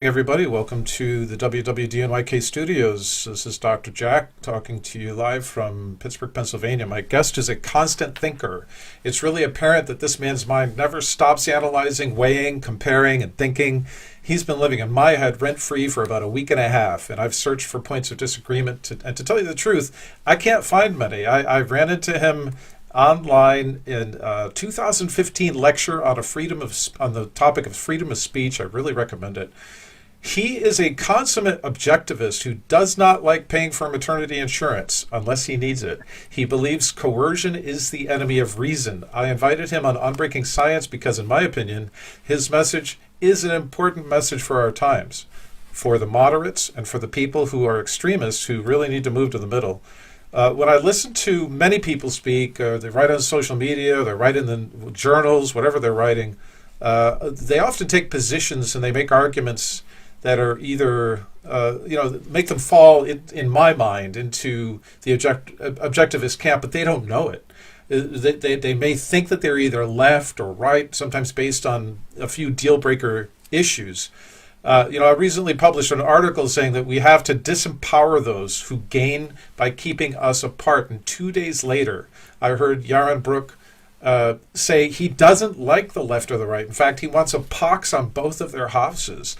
Everybody, welcome to the WWDNYK studios. This is Dr. Jack talking to you live from Pittsburgh, Pennsylvania. My guest is a constant thinker. It's really apparent that this man's mind never stops analyzing, weighing, comparing, and thinking. He's been living in my head rent-free for about a week and a half, and I've searched for points of disagreement. And to tell you the truth, I can't find many. I ran into him online in a 2015 lecture on on the topic of freedom of speech. I really recommend it. He is a consummate objectivist who does not like paying for maternity insurance unless he needs it. He believes coercion is the enemy of reason. I invited him on Unbreaking Science because, in my opinion, his message is an important message for our times, for the moderates and for the people who are extremists who really need to move to the middle. When I listen to many people speak, they write on social media, they write in the journals, whatever they're writing, they often take positions and they make arguments that are either, make them fall, in my mind, into the objectivist camp, but they don't know it. They may think that they're either left or right, sometimes based on a few deal-breaker issues. I recently published an article saying that we have to disempower those who gain by keeping us apart. And 2 days later, I heard Yaron Brook say he doesn't like the left or the right. In fact, he wants a pox on both of their houses.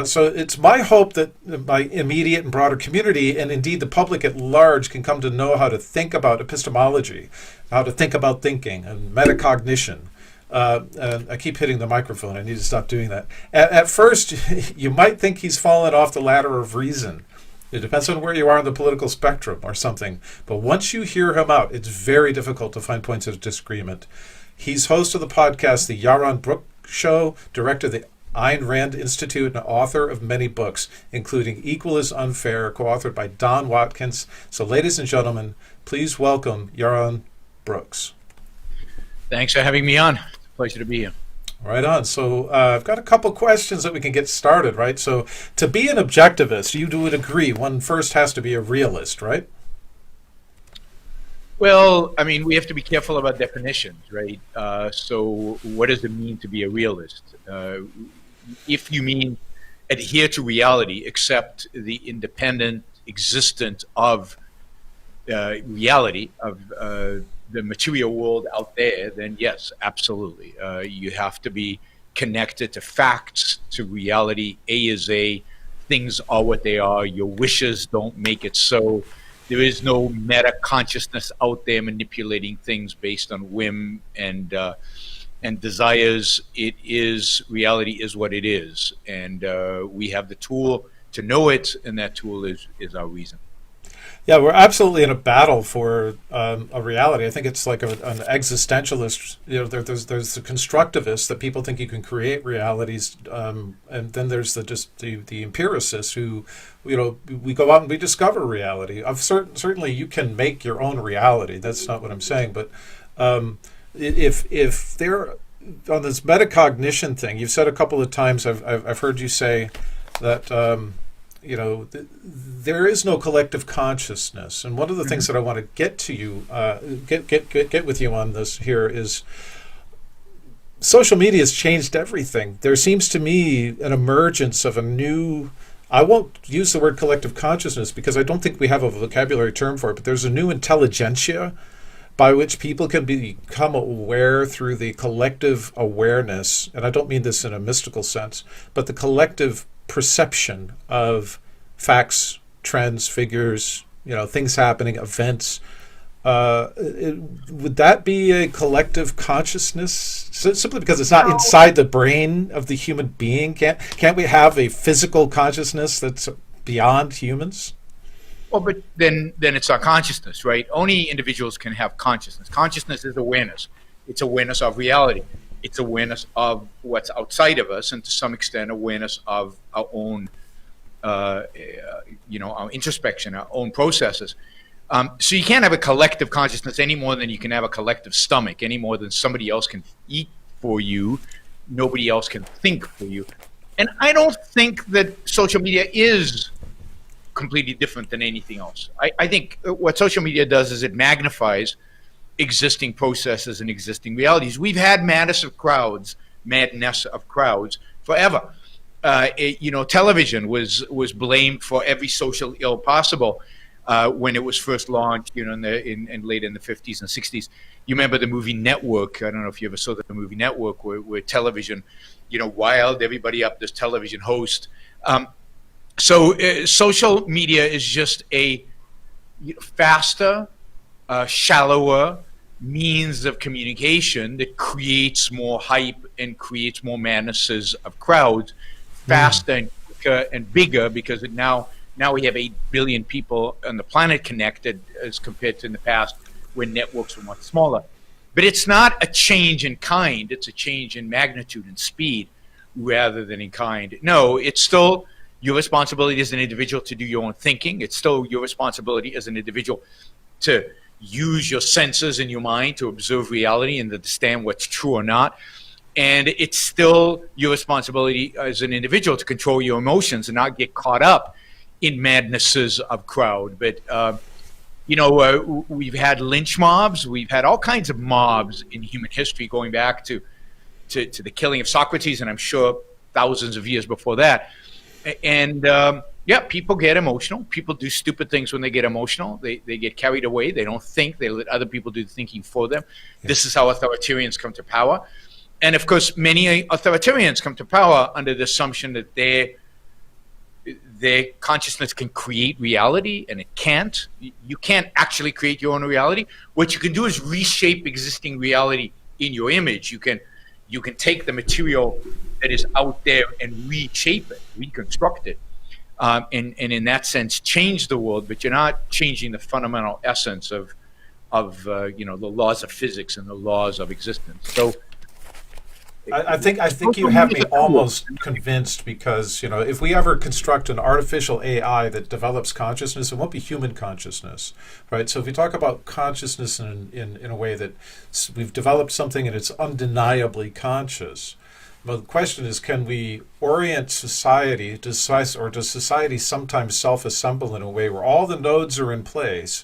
So it's my hope that my immediate and broader community, and indeed the public at large, can come to know how to think about epistemology, how to think about thinking and metacognition. And I keep hitting the microphone. I need to stop doing that. At first, you might think he's fallen off the ladder of reason. It depends on where you are on the political spectrum or something. But once you hear him out, it's very difficult to find points of disagreement. He's host of the podcast, The Yaron Brook Show, director of the Ayn Rand Institute, and author of many books, including Equal is Unfair, co-authored by Don Watkins. So, ladies and gentlemen, please welcome Yaron Brooks. Thanks for having me on. It's a pleasure to be here. Right on. So I've got a couple questions that we can get started, right? So to be an objectivist, you would agree one first has to be a realist, right? Well, I mean, we have to be careful about definitions, right? So what does it mean to be a realist? If you mean adhere to reality, accept the independent existence of reality, of the material world out there, then yes, absolutely. You have to be connected to facts, to reality. A is A. Things are what they are. Your wishes don't make it so. There is no meta consciousness out there manipulating things based on whim and desires. It is, reality is what it is, and we have the tool to know it, and that tool is our reason. Yeah, we're absolutely in a battle for a reality. I think it's like an existentialist. There's the constructivists that people think you can create realities, and then there's the empiricists who, we go out and we discover reality. Certainly, you can make your own reality. That's not what I'm saying. But if they're on this metacognition thing, you've said a couple of times. I've heard you say that. There is no collective consciousness, and one of the things that I want to get to you, get with you on this here is social media has changed everything. There seems to me an emergence of a new. I won't use the word collective consciousness because I don't think we have a vocabulary term for it, but there's a new intelligentsia by which people can become aware through the collective awareness, and I don't mean this in a mystical sense, but the collective perception of facts, trends, figures, things happening, events. Would that be a collective consciousness? Simply because it's not inside the brain of the human being? Can't we have a physical consciousness that's beyond humans? Well, but then it's not consciousness, right? Only individuals can have consciousness. Consciousness is awareness. It's awareness of reality. It's awareness of what's outside of us, and to some extent, awareness of our own, our introspection, our own processes. So you can't have a collective consciousness any more than you can have a collective stomach, any more than somebody else can eat for you, nobody else can think for you. And I don't think that social media is completely different than anything else. I think what social media does is it magnifies existing processes and existing realities. We've had madness of crowds forever. television was blamed for every social ill possible when it was first launched, in late in the 50s and 60s. You remember the movie Network? I don't know if you ever saw the movie Network, where television, wild everybody up, this television host. So social media is just a faster, shallower means of communication that creates more hype and creates more madnesses of crowds, faster and quicker and bigger, because now we have 8 billion people on the planet connected as compared to in the past when networks were much smaller. But it's not a change in kind, it's a change in magnitude and speed rather than in kind. No, it's still your responsibility as an individual to do your own thinking. It's still your responsibility as an individual to use your senses and your mind to observe reality and understand what's true or not. And it's still your responsibility as an individual to control your emotions and not get caught up in madnesses of crowd. But, we've had lynch mobs. We've had all kinds of mobs in human history going back to the killing of Socrates, and I'm sure thousands of years before that. And, people get emotional. People do stupid things when they get emotional. They get carried away. They don't think. They let other people do the thinking for them. Yeah. This is how authoritarians come to power. And, of course, many authoritarians come to power under the assumption that their consciousness can create reality, and it can't. You can't actually create your own reality. What you can do is reshape existing reality in your image. You can take the material that is out there and reshape it, reconstruct it, and in that sense change the world. But you're not changing the fundamental essence of the laws of physics and the laws of existence. So I think you have me almost convinced, because if we ever construct an artificial AI that develops consciousness, it won't be human consciousness, right? So if we talk about consciousness in a way that we've developed something and it's undeniably conscious. Well, the question is, can we orient society, does society sometimes self-assemble in a way where all the nodes are in place,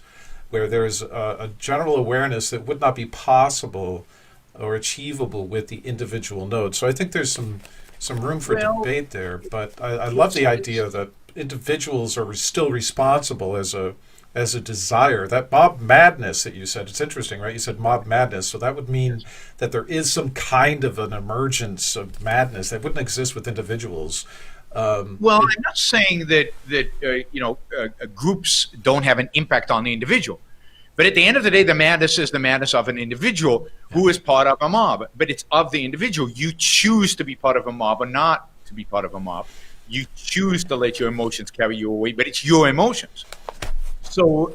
where there's a general awareness that would not be possible or achievable with the individual node? So I think there's some room for debate there, but I love the idea that individuals are still responsible as a desire. That mob madness that you said, it's interesting, right? You said mob madness, so that would mean that there is some kind of an emergence of madness that wouldn't exist with individuals. I'm not saying that groups don't have an impact on the individual. But at the end of the day, the madness is the madness of an individual who is part of a mob. But it's of the individual. You choose to be part of a mob or not to be part of a mob. You choose to let your emotions carry you away, but it's your emotions. So,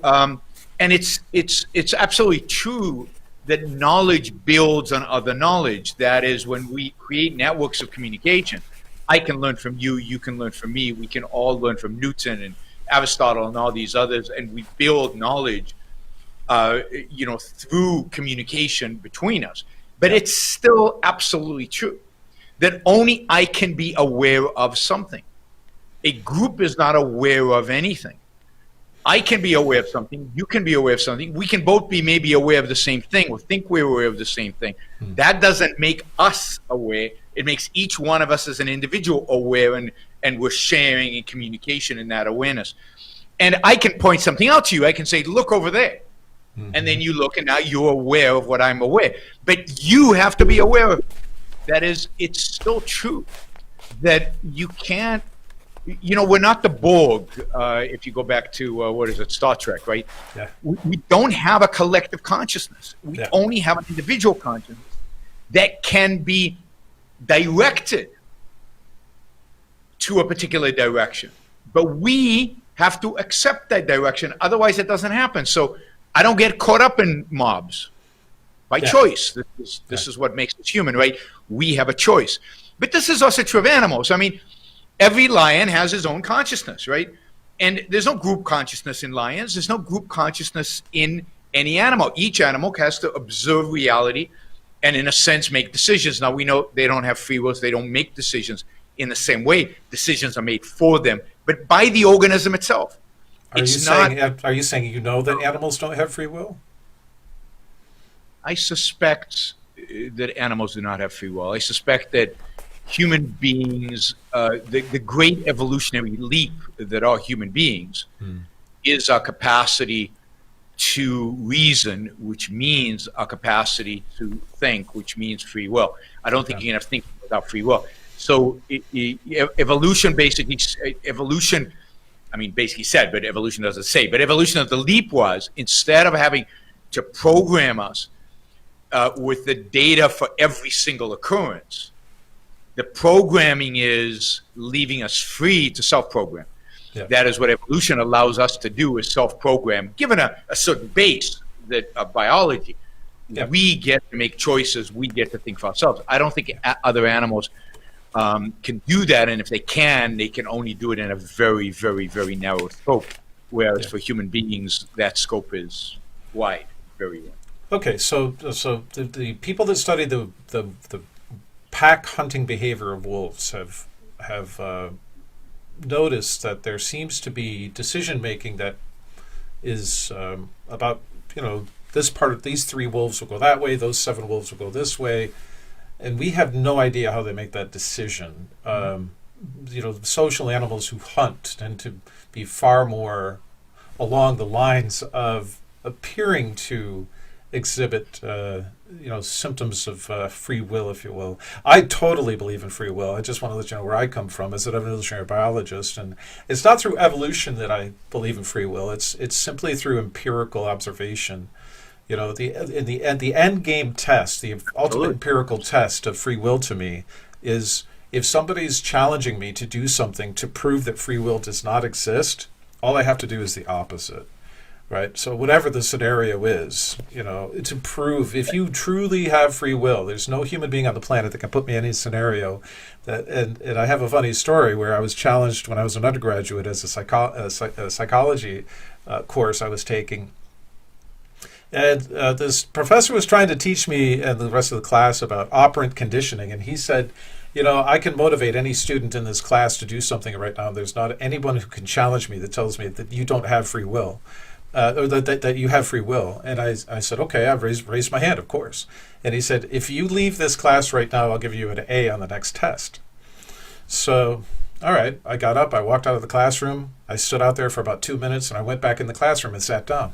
and it's absolutely true that knowledge builds on other knowledge. That is, when we create networks of communication, I can learn from you, you can learn from me, we can all learn from Newton and Aristotle and all these others, and we build knowledge through communication between us. But it's still absolutely true that only I can be aware of something. A group is not aware of anything. I can be aware of something, you can be aware of something, we can both be maybe aware of the same thing or think we're aware of the same thing. That doesn't make us aware. It makes each one of us as an individual aware, and we're sharing in communication in that awareness. And I can point something out to you. I can say, look over there. And then you look, and now you're aware of what I'm aware. But you have to be aware of it. That is, it's still true that you can't, we're not the Borg, if you go back to, Star Trek, right? Yeah. We don't have a collective consciousness. We only have an individual consciousness that can be directed to a particular direction. But we have to accept that direction, otherwise it doesn't happen. So I don't get caught up in mobs by choice. This is what makes us human, right? We have a choice. But this is also true of animals. I mean, every lion has his own consciousness, right? And there's no group consciousness in lions. There's no group consciousness in any animal. Each animal has to observe reality and, in a sense, make decisions. Now, we know they don't have free wills. They don't make decisions in the same way. Decisions are made for them, but by the organism itself. Are you saying that animals don't have free will? I suspect that animals do not have free will. I suspect that human beings, the great evolutionary leap that are human beings is our capacity to reason, which means our capacity to think, which means free will. I don't think you can have thinking without free will. So evolution basically said, but evolution doesn't say. But evolution of the leap was, instead of having to program us with the data for every single occurrence, the programming is leaving us free to self-program. Yeah. That is what evolution allows us to do, is self-program. Given a certain base that of biology, we get to make choices. We get to think for ourselves. I don't think other animals can do that, and if they can only do it in a very, very, very narrow scope. Whereas for human beings, that scope is wide, very wide. Okay, so the people that study the pack hunting behavior of wolves have noticed that there seems to be decision making that is about, this part of these 3 wolves will go that way, those 7 wolves will go this way, and we have no idea how they make that decision. Social animals who hunt tend to be far more along the lines of appearing to exhibit symptoms of free will, if you will. I totally believe in free will. I just want to let you know where I come from as an evolutionary biologist, and it's not through evolution that I believe in free will. It's simply through empirical observation. The end game test, the ultimate empirical test of free will to me is, if somebody's challenging me to do something to prove that free will does not exist, all I have to do is the opposite. Right. So whatever the scenario is, to prove if you truly have free will, there's no human being on the planet that can put me in any scenario. And I have a funny story where I was challenged when I was an undergraduate as a psychology course I was taking. And this professor was trying to teach me and the rest of the class about operant conditioning. And he said, I can motivate any student in this class to do something right now. There's not anyone who can challenge me that tells me that you don't have free will. Or that you have free will. And I said, okay, I've raised my hand, of course. And he said, if you leave this class right now, I'll give you an A on the next test. So, all right, I got up, I walked out of the classroom, I stood out there for about 2 minutes, and I went back in the classroom and sat down.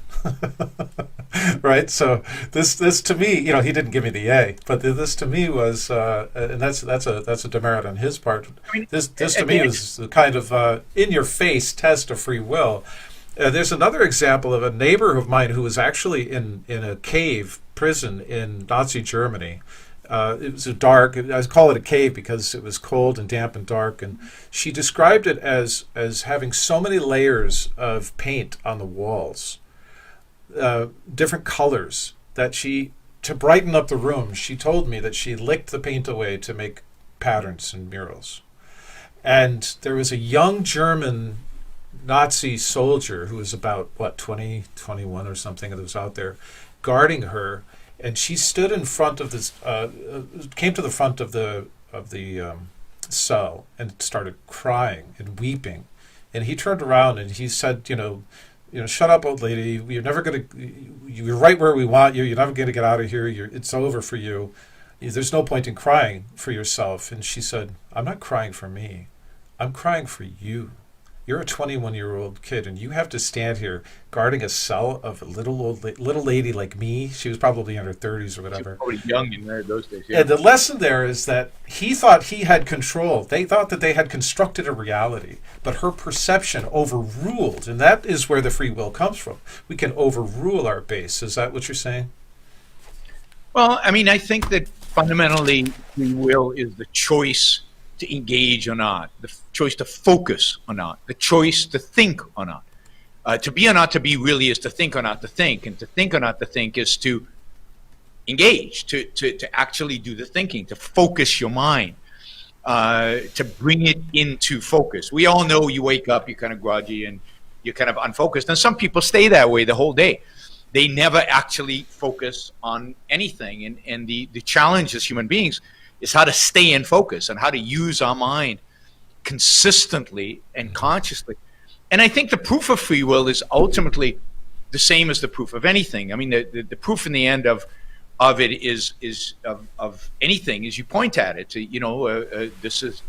Right? So this to me, he didn't give me the A, but this to me was, and that's a demerit on his part. This to me was the kind of in-your-face test of free will. There's another example of a neighbor of mine who was actually in a cave prison in Nazi Germany. It was dark. I call it a cave because it was cold and damp and dark. And she described it as having so many layers of paint on the walls, different colors, that to brighten up the room, she told me that she licked the paint away to make patterns and murals. And there was a young German Nazi soldier who was about 20, 21 or something, that was out there guarding her, and she stood in front of this, came to the front of the cell and started crying and weeping, and he turned around and he said, shut up, old lady. You're right where we want you. You're never going to get out of here. It's over for you. There's no point in crying for yourself. And she said, I'm not crying for me. I'm crying for you. You're a 21-year-old kid, and you have to stand here guarding a cell of a little lady like me. She was probably in her 30s or whatever. She was probably young in there those days. Yeah. And the lesson there is that he thought he had control. They thought that they had constructed a reality, but her perception overruled, and that is where the free will comes from. We can overrule our base. Is that what you're saying? Well, I think that fundamentally free will is the choice to engage or not, the choice to focus or not, the choice to think or not. To be or not to be really is to think or not to think, and to think or not to think is to engage, to actually do the thinking, to focus your mind, to bring it into focus. We all know you wake up, you're kind of groggy and you're kind of unfocused, and some people stay that way the whole day. They never actually focus on anything, and the challenge as human beings is how to stay in focus and how to use our mind consistently and consciously. And I think the proof of free will is ultimately the same as the proof of anything. The proof in the end of of it is of anything is you point at it. This is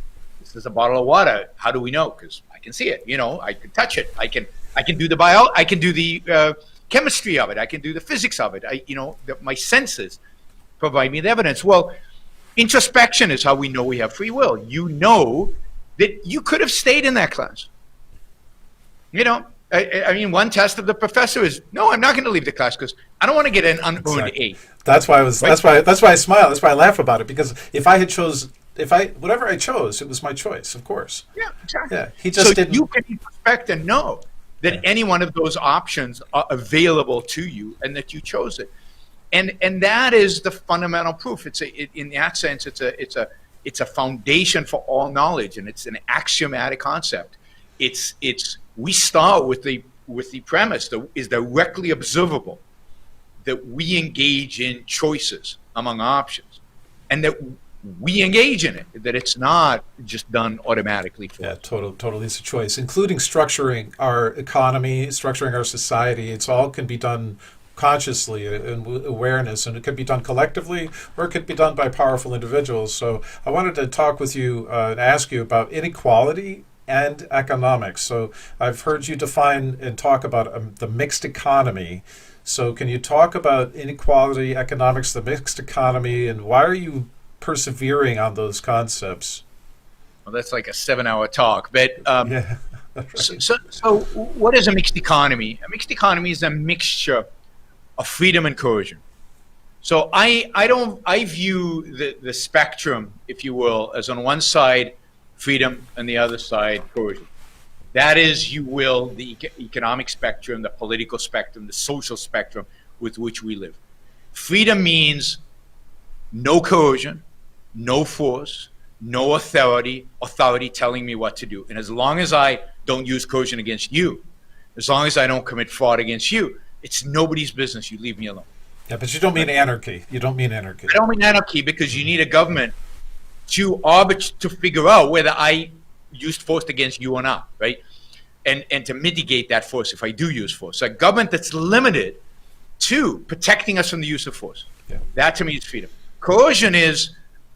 a bottle of water. How do we know? Because I can see it. I can touch it. I can do I can do the chemistry of it. I can do the physics of it. My senses provide me the evidence. Well, introspection is how we know we have free will. You know that you could have stayed in that class. One test of the professor is, no, I'm not going to leave the class because I don't want to get an unearned A. That's why I smile. That's why I laugh about it, because if I had whatever I chose, it was my choice, of course. Yeah, exactly. Yeah, he just didn't. You can introspect and know that any one of those options are available to you and that you chose it. And that is the fundamental proof. In that sense, it's a foundation for all knowledge, and it's an axiomatic concept. We start with the premise that is directly observable, that we engage in choices among options, and that we engage in it, that it's not just done automatically for us. Totally it's a choice, including structuring our economy, structuring our society. It's all can be done consciously and awareness, and it could be done collectively or it could be done by powerful individuals. So I wanted to talk with you and ask you about inequality and economics. So I've heard you define and talk about the mixed economy. So can you talk about inequality, economics, the mixed economy, and why are you persevering on those concepts? Well, that's like a 7-hour talk, but yeah. Right. So what is a mixed economy? A mixed economy is a mixture of freedom and coercion. So I view the spectrum, if you will, as on one side freedom and the other side coercion. That is, you will, the economic spectrum, the political spectrum, the social spectrum with which we live. Freedom means no coercion, no force, no authority telling me what to do. And as long as I don't use coercion against you, as long as I don't commit fraud against you, it's nobody's business. You leave me alone. Yeah, but you don't mean anarchy. You don't mean anarchy. I don't mean anarchy, because you need a government to figure out whether I used force against you or not, right? And to mitigate that force if I do use force. So a government that's limited to protecting us from the use of force. Yeah. That to me is freedom. Coercion is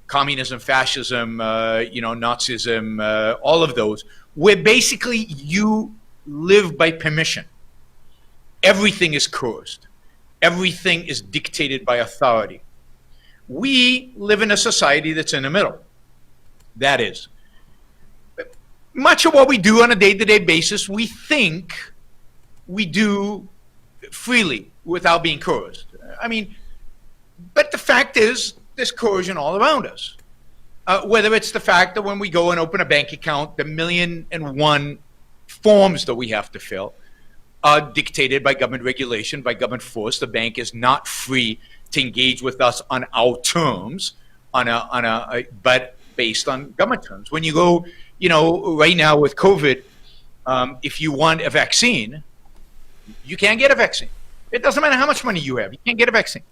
communism, fascism, Nazism, all of those, where basically you live by permission. Everything is coerced. Everything is dictated by authority. We live in a society that's in the middle. That is, much of what we do on a day-to-day basis, we think we do freely without being coerced. But the fact is, there's coercion all around us. Whether it's the fact that when we go and open a bank account, the 1,000,001 forms that we have to fill are dictated by government regulation, by government force. The bank is not free to engage with us on our terms, but based on government terms. When you go, right now with COVID, if you want a vaccine, you can't get a vaccine. It doesn't matter how much money you have. You can't get a vaccine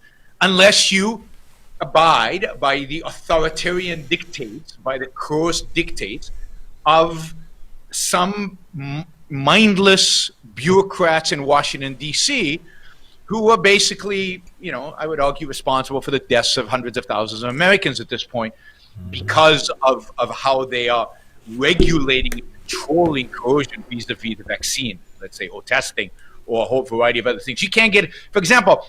unless you abide by the authoritarian dictates, by the coerced dictates of some mindless bureaucrats in Washington, D.C., who are basically, I would argue, responsible for the deaths of hundreds of thousands of Americans at this point, because of how they are regulating and controlling coercion vis-a-vis the vaccine, let's say, or testing, or a whole variety of other things. You can't get, for example,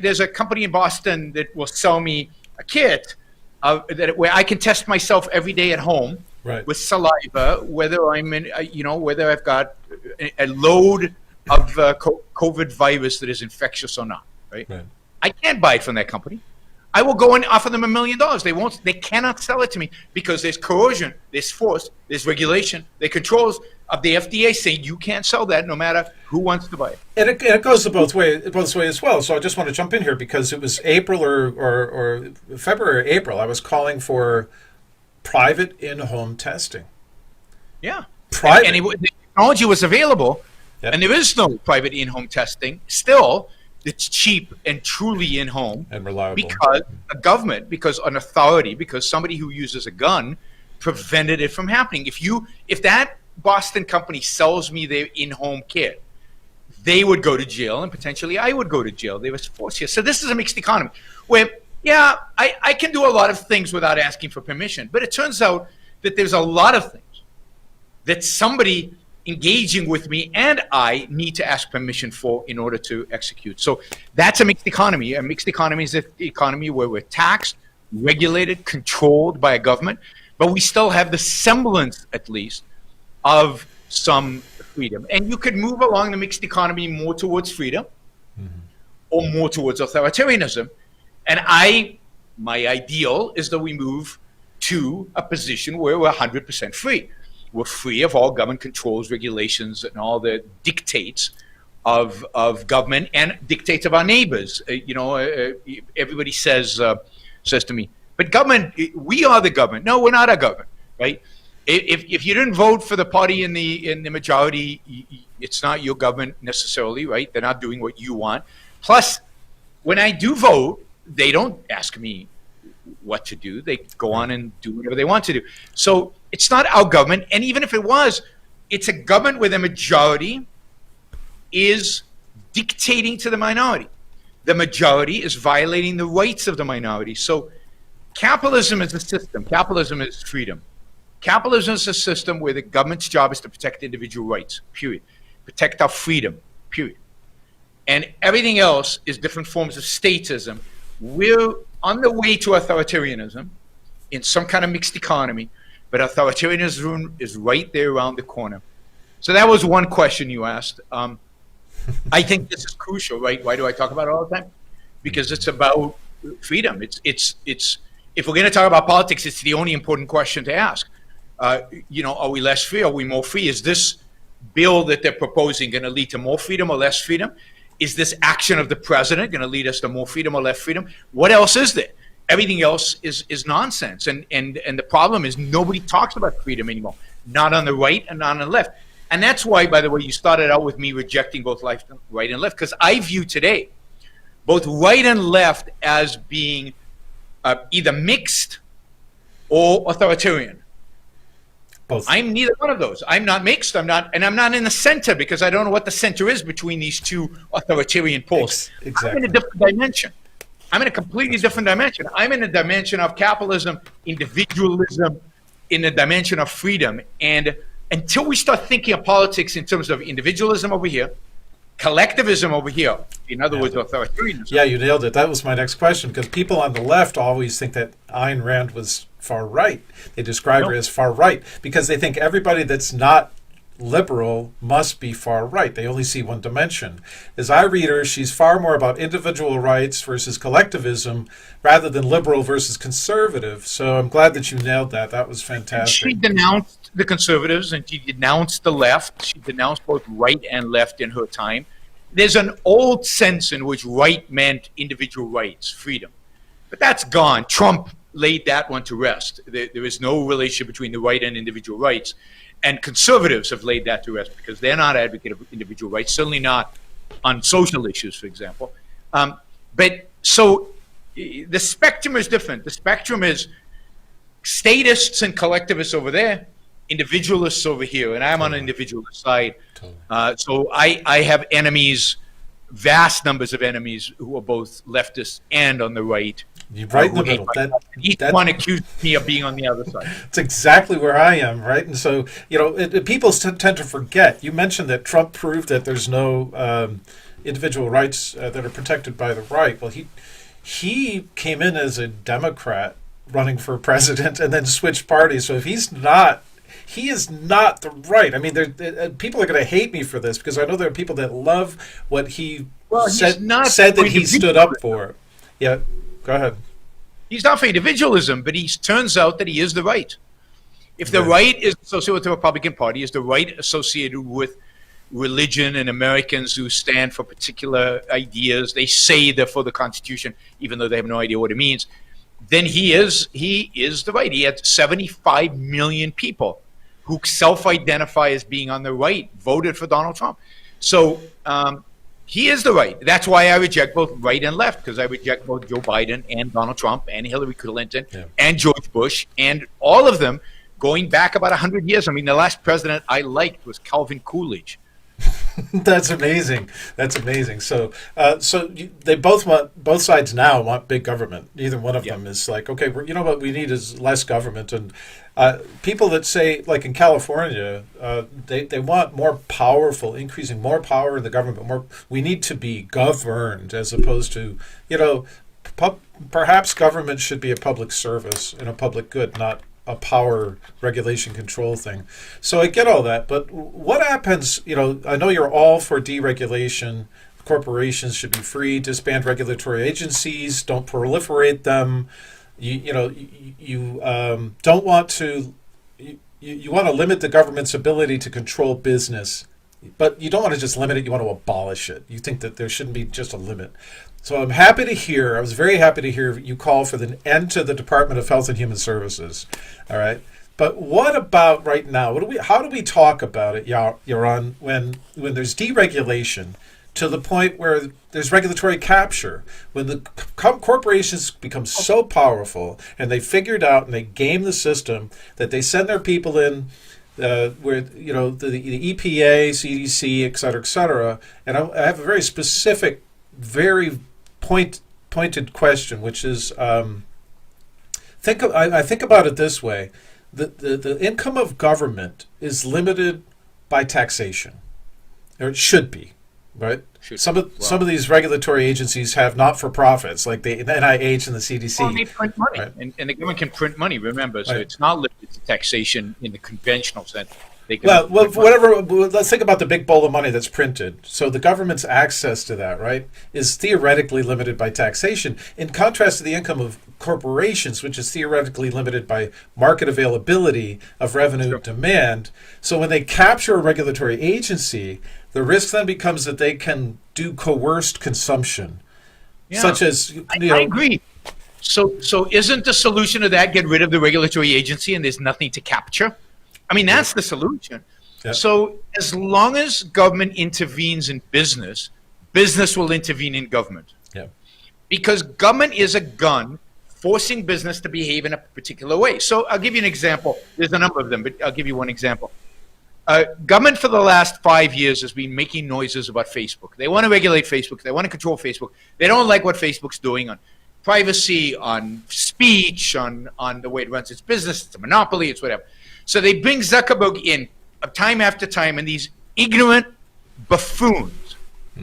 there's a company in Boston that will sell me a kit where I can test myself every day at home, right, with saliva, whether I'm in, whether I've got a load of COVID virus that is infectious or not, right? I can't buy it from that company. I will go and offer them $1 million. They cannot sell it to me because there's coercion, there's force, there's regulation, there's controls of the FDA saying you can't sell that no matter who wants to buy it. And it goes the both ways as well. So I just want to jump in here because it was April or February or April. I was calling for private in-home testing. Yeah. Private. And the technology was available, yep, and there is no private in-home testing still. It's cheap and truly in-home and reliable because a government, because an authority, because somebody who uses a gun prevented it from happening. If that Boston company sells me their in-home kit, they would go to jail, and potentially I would go to jail. There was force here. So this is a mixed economy where Yeah, I can do a lot of things without asking for permission, but it turns out that there's a lot of things that somebody engaging with me and I need to ask permission for in order to execute. So that's a mixed economy. A mixed economy is an economy where we're taxed, regulated, controlled by a government, but we still have the semblance, at least, of some freedom. And you could move along the mixed economy more towards freedom or more towards authoritarianism. And my ideal is that we move to a position where we're 100% free. We're free of all government controls, regulations, and all the dictates of government and dictates of our neighbors. Everybody says to me, but government, we are the government. No, we're not a government, right? If you didn't vote for the party in the majority, it's not your government necessarily, right? They're not doing what you want. Plus, when I do vote, they don't ask me what to do. They go on and do whatever they want to do. So it's not our government. And even if it was, it's a government where the majority is dictating to the minority. The majority is violating the rights of the minority. So capitalism is a system. Capitalism is freedom. Capitalism is a system where the government's job is to protect individual rights, period. Protect our freedom, period. And everything else is different forms of statism. We're on the way to authoritarianism in some kind of mixed economy, but authoritarianism is right there around the corner. So that was one question you asked. I think this is crucial, right? Why do I talk about it all the time? Because it's about freedom. It's if we're going to talk about politics, it's the only important question to ask. Are we less free? Are we more free? Is this bill that they're proposing going to lead to more freedom or less freedom? Is this action of the president going to lead us to more freedom or less freedom? What else is there? Everything else is nonsense. And the problem is nobody talks about freedom anymore. Not on the right and not on the left. And that's why, by the way, you started out with me rejecting both right and left, because I view today both right and left as being either mixed or authoritarian. Both. I'm neither one of those. I'm not mixed. I'm not in the center because I don't know what the center is between these two authoritarian poles. Exactly. I'm in a different dimension. I'm in a completely different dimension. I'm in a dimension of capitalism, individualism, in a dimension of freedom. And until we start thinking of politics in terms of individualism over here, collectivism over here, in other words, authoritarianism. Yeah, you nailed it. That was my next question, because people on the left always think that Ayn Rand was far right. They describe her as far right because they think everybody that's not liberal must be far right. They only see one dimension. As I read her, she's far more about individual rights versus collectivism rather than liberal versus conservative. So I'm glad that you nailed that. That was fantastic. She denounced the conservatives and she denounced the left. She denounced both right and left in her time. There's an old sense in which right meant individual rights, freedom. But that's gone. Trump laid that one to rest. There is no relationship between the right and individual rights. And conservatives have laid that to rest because they're not advocates of individual rights, certainly not on social issues, for example. But so the spectrum is different. The spectrum is statists and collectivists over there, individualists over here, and I'm on the individualist side. So I have enemies, vast numbers of enemies who are both leftists and on the right. You're right in the middle. Each one accused me of being on the other side. That's exactly where I am, right? And so, people tend to forget. You mentioned that Trump proved that there's no individual rights that are protected by the right. Well, he came in as a Democrat running for president and then switched parties. So if he is not the right. I mean, people are going to hate me for this because I know there are people that love what he said that he stood up for. Yeah. Go ahead. He's not for individualism, but he turns out that he is the right. If the right is associated with the Republican Party, is the right associated with religion and Americans who stand for particular ideas, they say they're for the Constitution, even though they have no idea what it means, then he is the right. He had 75 million people who self-identify as being on the right voted for Donald Trump. So he is the right. That's why I reject both right and left, because I reject both Joe Biden and Donald Trump and Hillary Clinton and George Bush and all of them going back about 100 years. I mean, the last president I liked was Calvin Coolidge. That's amazing. That's amazing. So, they both sides now want big government. Neither one of Yeah. them is like, okay, you know what we need is less government. And people that say, like in California, they want more powerful, increasing more power in the government. More, we need to be governed as opposed to, you know, perhaps government should be a public service and a public good, not a power regulation control thing. So I get all that, but what happens, you know, I know you're all for deregulation. Corporations should be free, disband regulatory agencies, don't proliferate them. You don't want to, you want to limit the government's ability to control business, but you don't want to just limit it, you want to abolish it. You think that there shouldn't be just a limit. So I was very happy to hear you call for the end to the Department of Health and Human Services. All right. But what about right now? How do we talk about it, Yaron, when there's deregulation to the point where there's regulatory capture, when the corporations become so powerful and they figured out and they game the system that they send their people in where, you know, the EPA, CDC, et cetera. And I have a very specific, very pointed question, which is, I think about it this way: the income of government is limited by taxation, or it should be, right? Some of these regulatory agencies have not-for-profits, like the NIH and the CDC. Well, they print money, right? and the government can print money. Remember, so Right. it's not limited to taxation in the conventional sense. They can Well, print money. whatever. Let's think about the big bowl of money that's printed. So the government's access to that, right, is theoretically limited by taxation, in contrast to the income of corporations, which is theoretically limited by market availability of revenue Sure. demand. So when they capture a regulatory agency, the risk then becomes that they can do coerced consumption, Yeah. such as I agree. So isn't the solution to that get rid of the regulatory agency and there's nothing to capture? I mean, that's the solution. Yeah. So as long as government intervenes in business, business will intervene in government. Yeah. Because government is a gun forcing business to behave in a particular way. So I'll give you an example. There's a number of them, but I'll give you one example. Government for the last 5 years has been making noises about Facebook. They want to regulate Facebook. They want to control Facebook. They don't like what Facebook's doing on privacy, on speech, on the way it runs its business. It's a monopoly. It's whatever. So they bring Zuckerberg in time after time, and these ignorant buffoons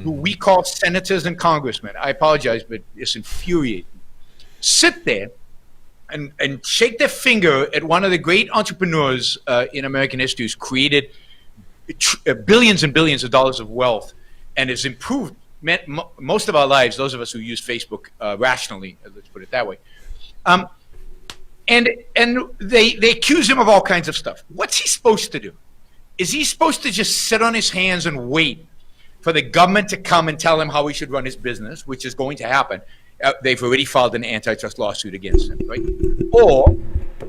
who we call senators and congressmen, I apologize, but it's infuriating, sit there and shake their finger at one of the great entrepreneurs in American history who's created billions and billions of dollars of wealth and has improved most of our lives, those of us who use Facebook rationally, let's put it that way. And they accuse him of all kinds of stuff. What's he supposed to do? Is he supposed to just sit on his hands and wait for the government to come and tell him how he should run his business, which is going to happen? They've already filed an antitrust lawsuit against him, right? Or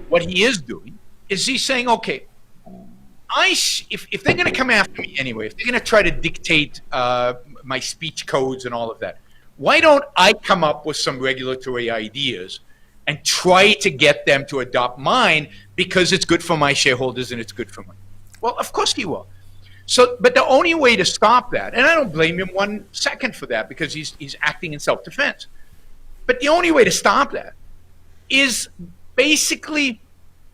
what he is doing is he's saying, okay, if they're going to come after me anyway, if they're going to try to dictate my speech codes and all of that, why don't I come up with some regulatory ideas and try to get them to adopt mine because it's good for my shareholders and it's good for me? Well, of course he will. So, but the only way to stop that, and I don't blame him 1 second for that because he's acting in self-defense, but the only way to stop that is basically,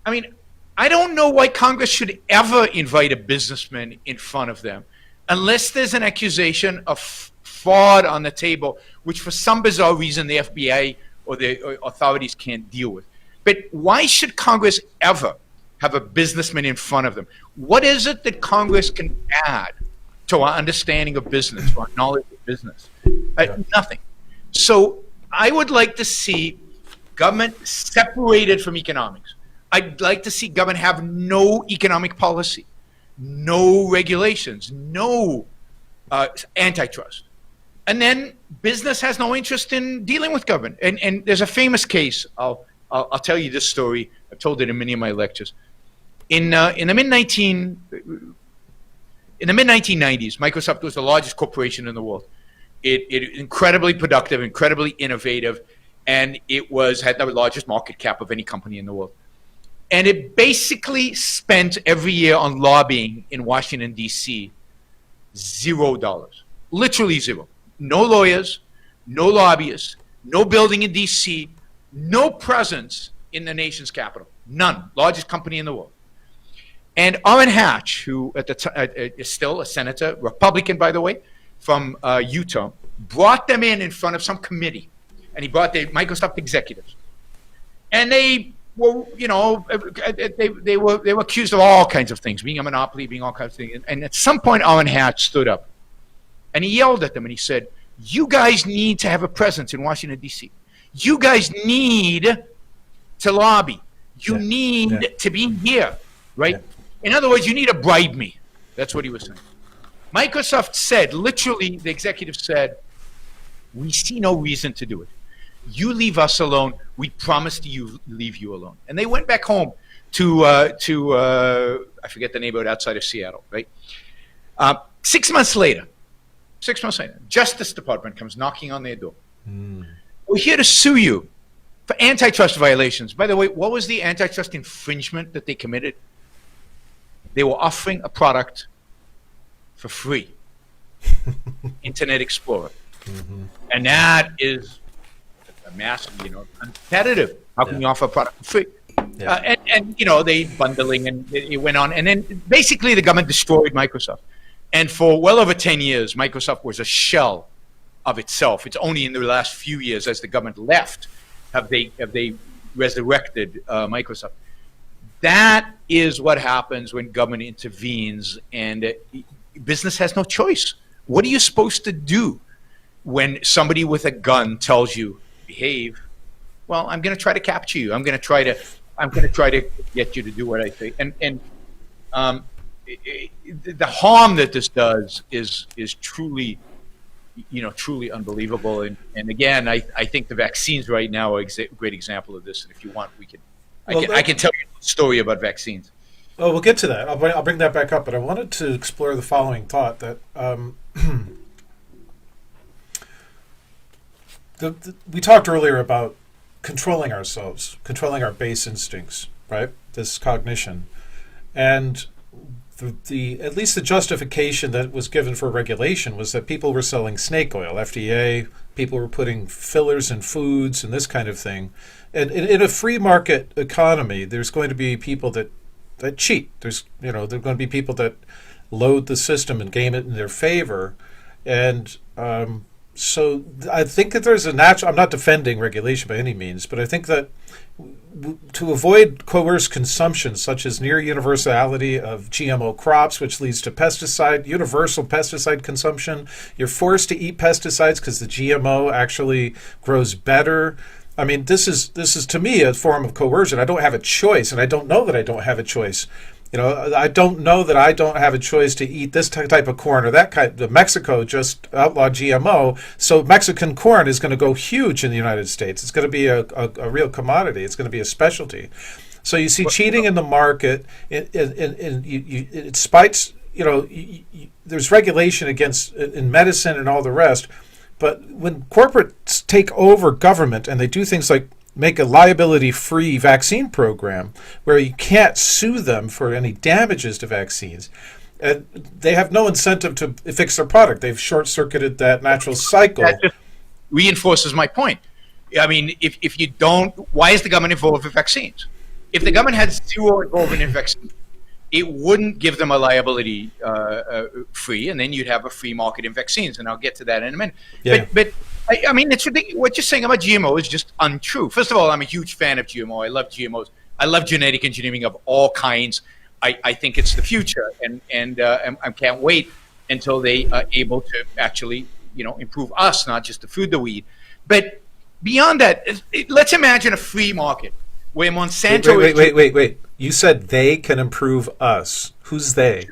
I mean, I don't know why Congress should ever invite a businessman in front of them unless there's an accusation of fraud on the table, which for some bizarre reason the FBI or the authorities can't deal with. But why should Congress ever have a businessman in front of them? What is it that Congress can add to our understanding of business, to our knowledge of business? Nothing. So I would like to see government separated from economics. I'd like to see government have no economic policy, no regulations, no antitrust. And then business has no interest in dealing with government. And there's a famous case. I'll tell you this story. I've told it in many of my lectures. In the mid-1990s, Microsoft was the largest corporation in the world. It incredibly productive, incredibly innovative, and it had the largest market cap of any company in the world. And it basically spent every year on lobbying in Washington, D.C. $0. Literally zero. No lawyers, no lobbyists, no building in D.C., no presence in the nation's capital. None. Largest company in the world. And Orrin Hatch, who at the is still a senator, Republican, by the way, from Utah, brought them in front of some committee. And he brought the Microsoft executives. And they were, they were accused of all kinds of things, being a monopoly, being all kinds of things. And at some point, Orrin Hatch stood up. And he yelled at them and he said, you guys need to have a presence in Washington, D.C. You guys need to lobby. You need to be here, right? Yeah. In other words, you need to bribe me. That's what he was saying. Microsoft said, literally, the executive said, we see no reason to do it. You leave us alone. We promise to leave you alone. And they went back home to I forget the neighborhood outside of Seattle, right? 6 months later, Justice Department comes knocking on their door. We're here to sue you for antitrust violations. By the way, what was the antitrust infringement that they committed? They were offering a product for free, Internet Explorer. And that is a massive, uncompetitive. How can you offer a product for free? And they bundling and it went on. And then basically the government destroyed Microsoft. And for well over 10 years, Microsoft was a shell of itself. It's only in the last few years, as the government left, have they resurrected Microsoft. That is what happens when government intervenes, and business has no choice. What are you supposed to do when somebody with a gun tells you, behave? Well, I'm going to try to capture you. I'm going to try to get you to do what I say. And the harm that this does is truly, truly unbelievable. And again, I think the vaccines right now are a great example of this. And if you want, I can tell you a story about vaccines. Oh, we'll get to that. I'll bring that back up. But I wanted to explore the following thought that we talked earlier about controlling ourselves, controlling our base instincts, right? This cognition. And at least the justification that was given for regulation was that people were selling snake oil, FDA, people were putting fillers in foods and this kind of thing. And in a free market economy, there's going to be people that cheat. There's there are going to be people that load the system and game it in their favor. And so I think that there's a natural, I'm not defending regulation by any means, but I think that to avoid coerced consumption, such as near universality of GMO crops, which leads to universal pesticide consumption, you're forced to eat pesticides because the GMO actually grows better. I mean, this is to me a form of coercion. I don't have a choice, and I don't know that I don't have a choice. I don't know that I don't have a choice to eat this type of corn or that kind. Mexico just outlawed GMO, so Mexican corn is going to go huge in the United States. It's going to be a real commodity. It's going to be a specialty. So you see cheating in the market. It spites. There's regulation against in medicine and all the rest. But when corporates take over government and they do things like make a liability-free vaccine program where you can't sue them for any damages to vaccines, and they have no incentive to fix their product. They've short-circuited that natural cycle. That just reinforces my point. I mean, if you don't, why is the government involved in vaccines? If the government had zero involvement in vaccines, it wouldn't give them a liability free, and then you'd have a free market in vaccines, and I'll get to that in a minute. Yeah. But I mean, it's ridiculous. What you're saying about GMO is just untrue. First of all, I'm a huge fan of GMO. I love GMOs. I love genetic engineering of all kinds. I think it's the future, and I can't wait until they are able to actually, improve us, not just the food that we eat. But beyond that, let's imagine a free market where Monsanto. Wait. You said they can improve us. Who's they?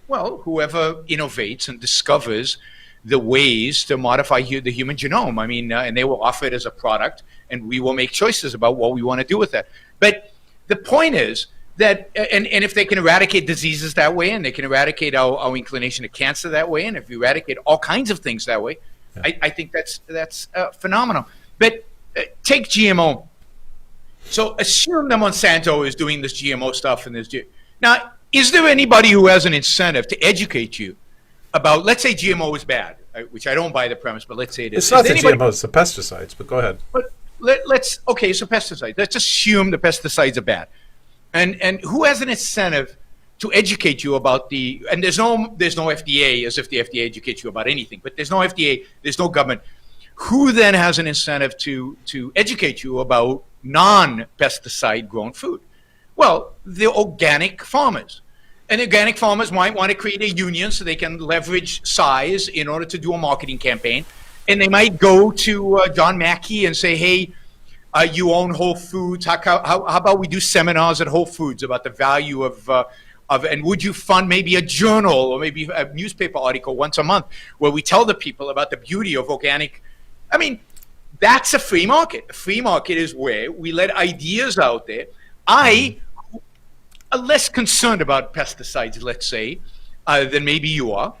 Well, whoever innovates and discovers the ways to modify the human genome. I mean, and they will offer it as a product, and we will make choices about what we want to do with that. But the point is that, and if they can eradicate diseases that way, and they can eradicate our inclination to cancer that way, and if you eradicate all kinds of things that way, I think that's phenomenal. But take GMO. So assume that Monsanto is doing this GMO stuff and this. Now, is there anybody who has an incentive to educate you about, let's say GMO is bad, which I don't buy the premise, but let's say it is. It's not the anybody, GMOs, it's the pesticides, but go ahead. But okay, so pesticides. Let's assume the pesticides are bad. And who has an incentive to educate you about and there's no FDA, as if the FDA educates you about anything, but there's no FDA, there's no government. Who then has an incentive to educate you about non-pesticide grown food? Well, the organic farmers. And organic farmers might want to create a union so they can leverage size in order to do a marketing campaign. And they might go to John Mackey and say, hey, you own Whole Foods. How about we do seminars at Whole Foods about the value of, and would you fund maybe a journal or maybe a newspaper article once a month where we tell the people about the beauty of organic? I mean, that's a free market. A free market is where we let ideas out there. I am less concerned about pesticides, let's say, than maybe you are.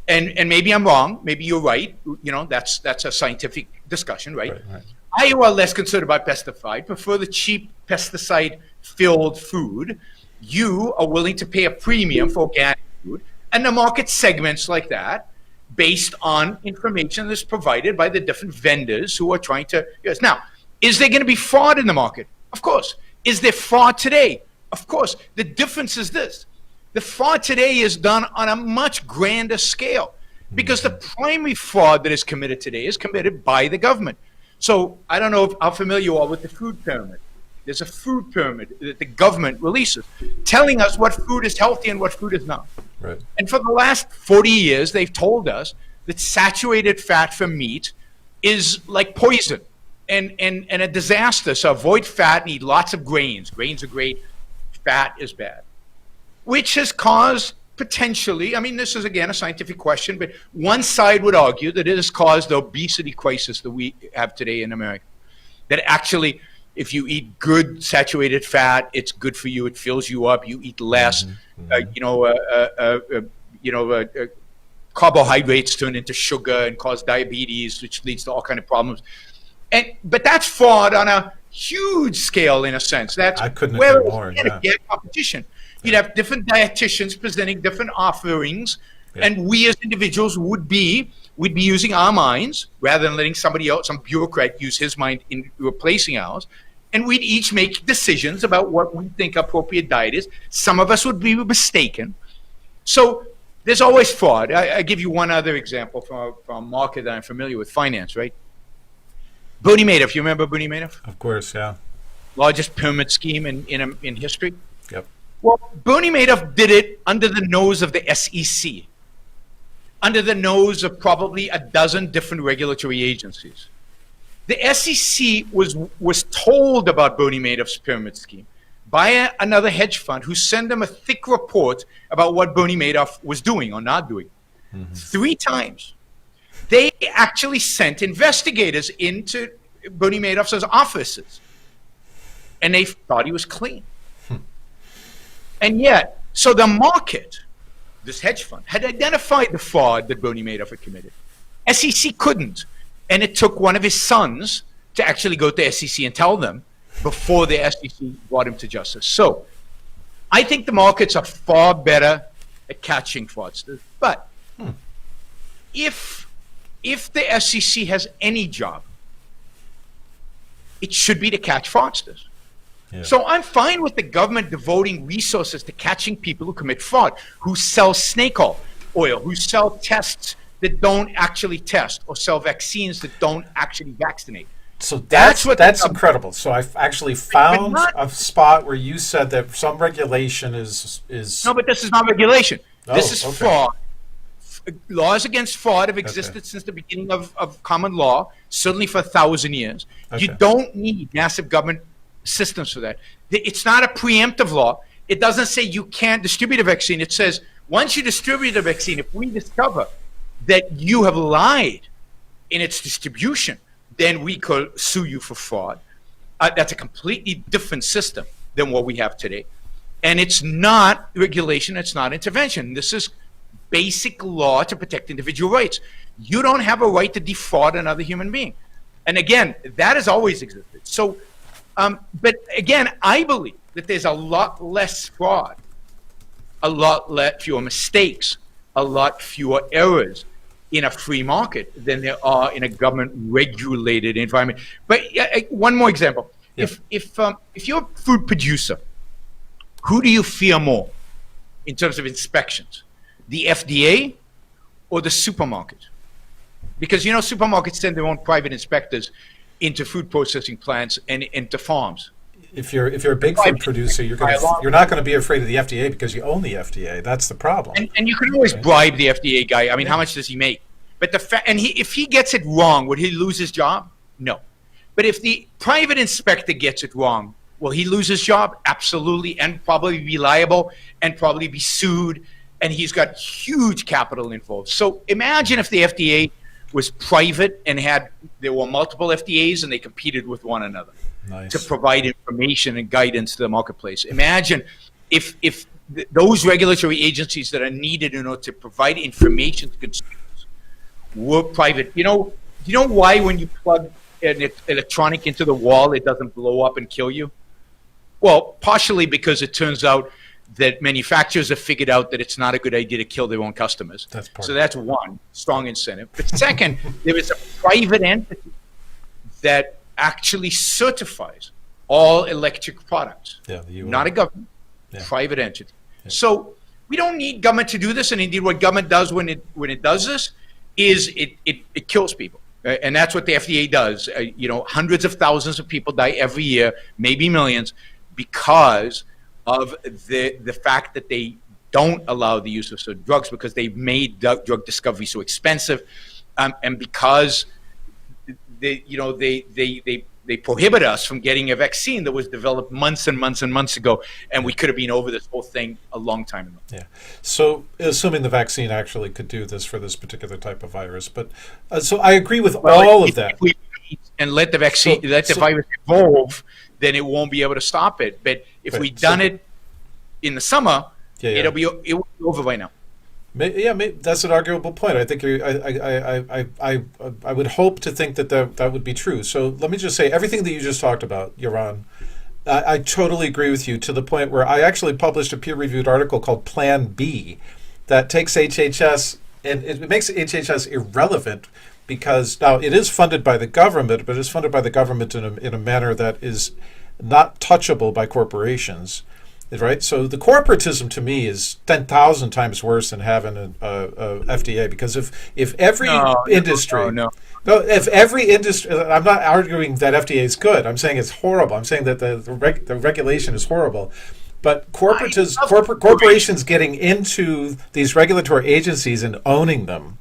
And maybe I'm wrong. Maybe you're right. You know, that's a scientific discussion, right? Right. I are less concerned about pesticide, prefer the cheap pesticide-filled food. You are willing to pay a premium for organic food. And the market segments like that based on information that's provided by the different vendors who are trying to. Yes. Now, is there going to be fraud in the market? Of course. Is there fraud today? Of course. The difference is this. The fraud today is done on a much grander scale because the primary fraud that is committed today is committed by the government. So I don't know how familiar you are with the food pyramid. There's a food pyramid that the government releases telling us what food is healthy and what food is not. Right. And for the last 40 years, they've told us that saturated fat from meat is like poison and a disaster. So avoid fat and eat lots of grains. Grains are great. Fat is bad. Which has caused potentially, I mean, this is again a scientific question, but one side would argue that it has caused the obesity crisis that we have today in America. That actually, if you eat good saturated fat, it's good for you. It fills you up. You eat less. Carbohydrates turn into sugar and cause diabetes, which leads to all kinds of problems. But that's fraud on a huge scale, in a sense. That's I couldn't where agree more. Yeah. Get competition. You'd have different dietitians presenting different offerings, and we as individuals would be using our minds rather than letting somebody else, some bureaucrat, use his mind in replacing ours. And we'd each make decisions about what we think appropriate diet is. Some of us would be mistaken. So there's always fraud. I give you one other example from a market that I'm familiar with, finance, right? Bernie Madoff, you remember Bernie Madoff? Of course, yeah. Largest pyramid scheme in history. Yep. Well, Bernie Madoff did it under the nose of the SEC, under the nose of probably a dozen different regulatory agencies. The SEC was told about Bernie Madoff's pyramid scheme by another hedge fund who sent them a thick report about what Bernie Madoff was doing or not doing. 3 times. They actually sent investigators into Bernie Madoff's offices, and they thought he was clean. And yet, so the market, this hedge fund, had identified the fraud that Bernie Madoff had committed. SEC couldn't. And it took one of his sons to actually go to SEC and tell them before the SEC brought him to justice. So I think the markets are far better at catching fraudsters. But if the SEC has any job, it should be to catch fraudsters. Yeah. So I'm fine with the government devoting resources to catching people who commit fraud, who sell snake oil, who sell tests that don't actually test, or sell vaccines that don't actually vaccinate. So that's incredible. So I've actually found a spot where you said that some regulation is... No, but this is not regulation. This is fraud. Laws against fraud have existed since the beginning of common law, certainly for 1,000 years. You don't need massive government systems for that. It's not a preemptive law. It doesn't say you can't distribute a vaccine. It says once you distribute a vaccine, if we discover that you have lied in its distribution, then we could sue you for fraud. That's a completely different system than what we have today. And it's not regulation, it's not intervention. This is basic law to protect individual rights. You don't have a right to defraud another human being. And again, that has always existed. So, but again, I believe that there's a lot less fraud, a lot fewer mistakes a lot fewer errors in a free market than there are in a government-regulated environment. But one more example: Yeah. if you're a food producer, who do you fear more in terms of inspections, the FDA or the supermarket? Because supermarkets send their own private inspectors into food processing plants and into farms. If you're a big food producer, you're not going to be afraid of the FDA because you own the FDA. That's the problem. And you can always bribe the FDA guy. I mean, how much does he make? But if he gets it wrong, would he lose his job? No. But if the private inspector gets it wrong, will he lose his job? Absolutely, and probably be liable and probably be sued. And he's got huge capital involved. So imagine if the FDA was private and there were multiple FDAs and they competed with one another. Nice. To provide information and guidance to the marketplace. Imagine if those regulatory agencies that are needed in order to provide information to consumers were private. You know why when you plug an electronic into the wall, it doesn't blow up and kill you? Well, partially because it turns out that manufacturers have figured out that it's not a good idea to kill their own customers. So that's one strong incentive. But second, there is a private entity that actually certifies all electric products. Not a government, private entity. Yeah. So we don't need government to do this, and indeed what government does when it does this is it kills people. And that's what the FDA does. Hundreds of thousands of people die every year, maybe millions, because of the fact that they don't allow the use of certain drugs, because they've made drug discovery so expensive, and because they prohibit us from getting a vaccine that was developed months and months and months ago, and we could have been over this whole thing a long time ago. Yeah. So, assuming the vaccine actually could do this for this particular type of virus, but so I agree with all of that. If we let the vaccine, the virus evolve, then it won't be able to stop it. But if we'd done it in the summer, it will be over by now. Yeah, that's an arguable point. I think I would hope to think that would be true. So let me just say, everything that you just talked about, Yaron, I totally agree with you, to the point where I actually published a peer-reviewed article called Plan B that takes HHS, and it makes HHS irrelevant, because now it is funded by the government, but it's funded by the government in a manner that is not touchable by corporations. Right, so the corporatism to me is 10,000 times worse than having a FDA, because if every industry, if every industry, I'm not arguing that FDA is good. I'm saying it's horrible. I'm saying that the regulation is horrible. But corporations getting into these regulatory agencies and owning them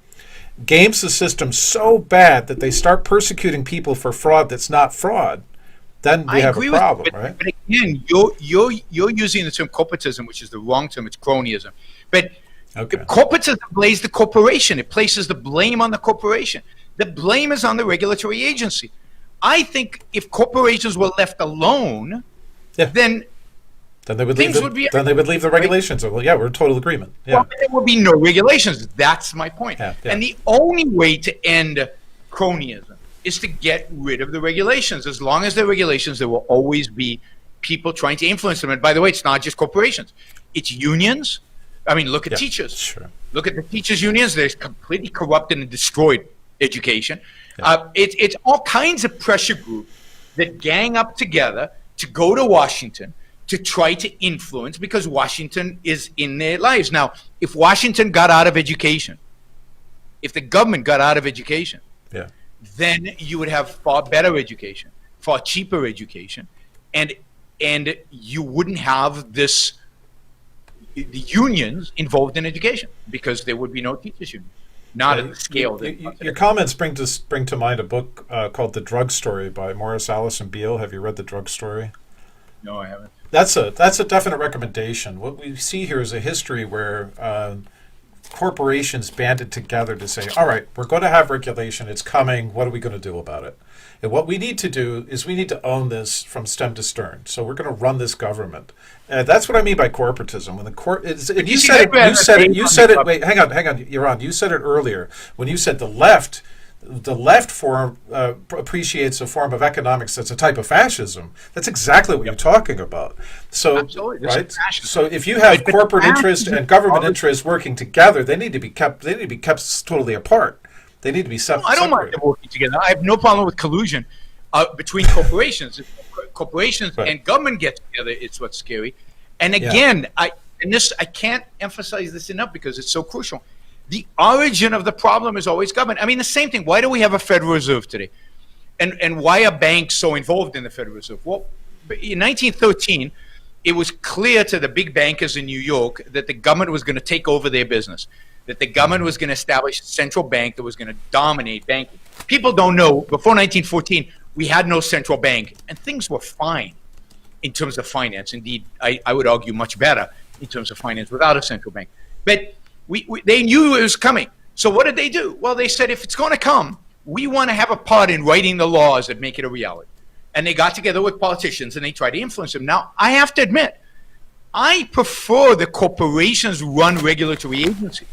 games the system so bad that they start persecuting people for fraud that's not fraud. Then we have a problem, right? But again, you're using the term corporatism, which is the wrong term. It's cronyism. But corporatism blames the corporation. It places the blame on the corporation. The blame is on the regulatory agency. I think if corporations were left alone, then they would leave the regulations. Right? Well, we're in total agreement. Yeah. Well, there would be no regulations. That's my point. And the only way to end cronyism is to get rid of the regulations. As long as there are regulations, there will always be people trying to influence them. And by the way, it's not just corporations. It's unions. I mean, look at teachers. Sure. Look at the teachers' unions. They're completely corrupted and destroyed education. It's all kinds of pressure groups that gang up together to go to Washington to try to influence, because Washington is in their lives. Now, if Washington got out of education, if the government got out of education, then you would have far better education, far cheaper education, and you wouldn't have the unions involved in education, because there would be no teachers union, not at the scale. Your comments bring to mind a book called The Drug Story by Morris Allison Beale. Have you read The Drug Story? No, I haven't. That's a definite recommendation. What we see here is a history where corporations banded together to say, all right, we're going to have regulation. It's coming. What are we going to do about it? And what we need to do is we need to own this from stem to stern. So we're going to run this government. That's what I mean by corporatism. When the you said it. Wait, hang on, Yaron. You said it earlier when you said the left. the left form appreciates a form of economics that's a type of fascism. That's exactly what you're talking about. So, Absolutely. right? So if you have corporate interest and government interest working together, they need to be kept. They need to be kept totally apart. They need to be separate. I don't mind them working together. I have no problem with collusion between corporations. If corporations and government get together, it's what's scary. And again, I can't emphasize this enough because it's so crucial. The origin of the problem is always government. I mean, the same thing. Why do we have a Federal Reserve today? And why are banks so involved in the Federal Reserve? Well, in 1913, it was clear to the big bankers in New York that the government was going to take over their business, that the government was going to establish a central bank that was going to dominate banking. People don't know, before 1914, we had no central bank, and things were fine in terms of finance. Indeed, I would argue much better in terms of finance without a central bank. But they knew it was coming. So what did they do? Well, they said, if it's going to come, we want to have a part in writing the laws that make it a reality. And they got together with politicians and they tried to influence them. Now, I have to admit, I prefer the corporations run regulatory agencies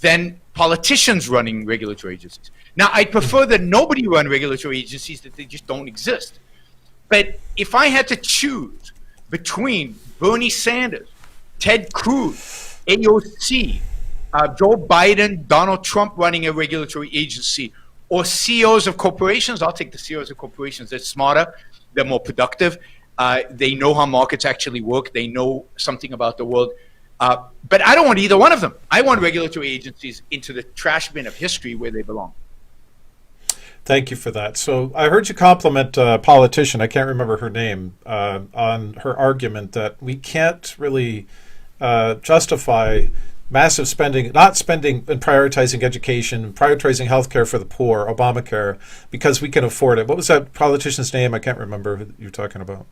than politicians running regulatory agencies. Now, I prefer that nobody run regulatory agencies, that they just don't exist. But if I had to choose between Bernie Sanders, Ted Cruz, AOC, Joe Biden, Donald Trump running a regulatory agency, or CEOs of corporations, I'll take the CEOs of corporations. They're smarter, they're more productive, they know how markets actually work, they know something about the world. But I don't want either one of them. I want regulatory agencies into the trash bin of history where they belong. Thank you for that. So I heard you compliment a politician, I can't remember her name, on her argument that we can't really justify massive spending, not spending and prioritizing education, prioritizing healthcare for the poor, Obamacare, because we can afford it. What was that politician's name? I can't remember who you're talking about.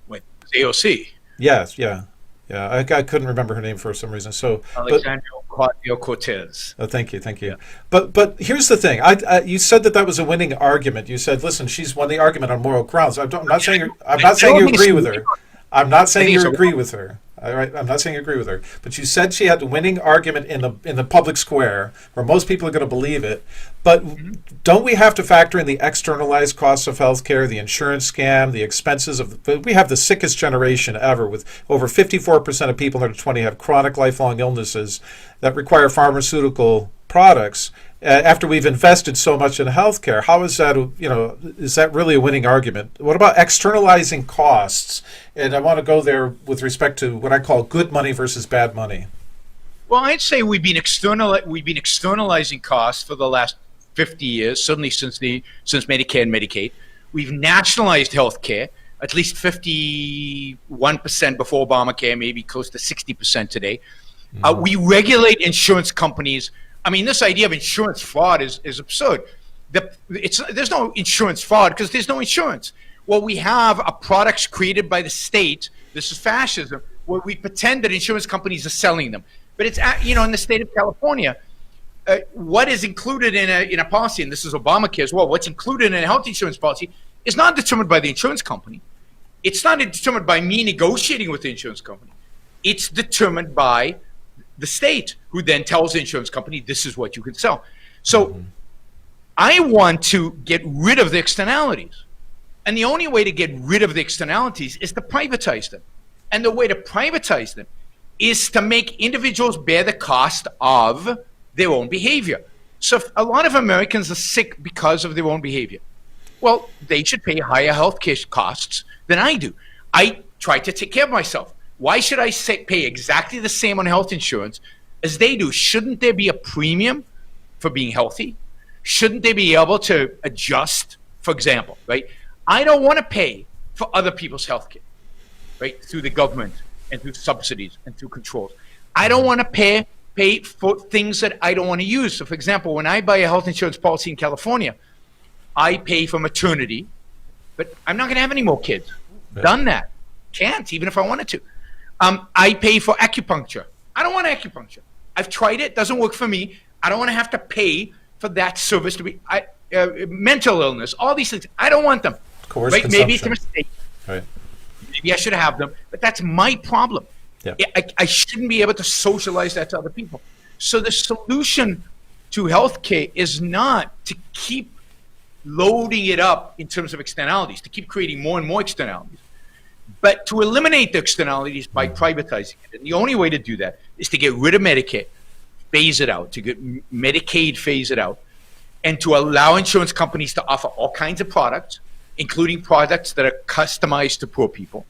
Wait, AOC. Yes, yeah. I couldn't remember her name for some reason. So, Alexandria Ocasio-Cortez. Oh, thank you. Yeah. But here's the thing. You said that was a winning argument. You said, listen, she's won the argument on moral grounds. I'm not saying you agree with her. I'm not saying you agree with her. All right, I'm not saying you agree with her, but you said she had the winning argument in the public square, where most people are going to believe it. But don't we have to factor in the externalized costs of healthcare, the insurance scam, the expenses of? We have the sickest generation ever, with over 54% of people under 20 have chronic lifelong illnesses that require pharmaceutical products. After we've invested so much in healthcare, how is that? Is that really a winning argument? What about externalizing costs? And I want to go there with respect to what I call good money versus bad money. Well, I'd say we've been externalizing costs for the last 50 years, certainly since Medicare and Medicaid. We've nationalized healthcare, at least 51% before Obamacare, maybe close to 60% today. We regulate insurance companies. I mean, this idea of insurance fraud is absurd. There's no insurance fraud because there's no insurance. Well, we have products created by the state. This is fascism, where we pretend that insurance companies are selling them. But it's in the state of California, what is included in a policy, and this is Obamacare as well. What's included in a health insurance policy is not determined by the insurance company. It's not determined by me negotiating with the insurance company. It's determined by the state, who then tells the insurance company, this is what you can sell. So I want to get rid of the externalities. And the only way to get rid of the externalities is to privatize them. And the way to privatize them is to make individuals bear the cost of their own behavior. So if a lot of Americans are sick because of their own behavior, well, they should pay higher health care costs than I do. I try to take care of myself. Why should I pay exactly the same on health insurance as they do? Shouldn't there be a premium for being healthy? Shouldn't they be able to adjust, for example, right? I don't want to pay for other people's health care, right, through the government and through subsidies and through controls. I don't want to pay for things that I don't want to use. So, for example, when I buy a health insurance policy in California, I pay for maternity, but I'm not going to have any more kids. Yeah. Done that. Can't, even if I wanted to. I pay for acupuncture. I don't want acupuncture. I've tried it. Doesn't work for me. I don't want to have to pay for that service to be mental illness, all these things. I don't want them. Right? Maybe it's a mistake. Right. Maybe I should have them, but that's my problem. Yeah. I shouldn't be able to socialize that to other people. So the solution to healthcare is not to keep loading it up in terms of externalities, to keep creating more and more externalities, but to eliminate the externalities by privatizing it. And the only way to do that is to get rid of Medicare, phase it out, to get Medicaid, phase it out, and to allow insurance companies to offer all kinds of products, including products that are customized to poor people,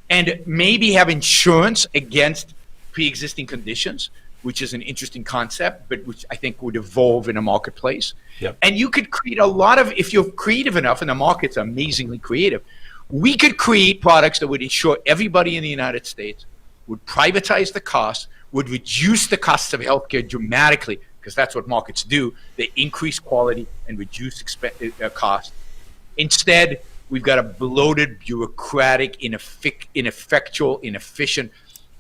and maybe have insurance against pre-existing conditions, which is an interesting concept, but which I think would evolve in a marketplace. Yep. And you could create a lot of, if you're creative enough, and the market's amazingly creative, we could create products that would ensure everybody in the United States would privatize the cost, would reduce the costs of healthcare dramatically, because that's what markets do. They increase quality and reduce cost. Instead, we've got a bloated, bureaucratic, ineffectual, inefficient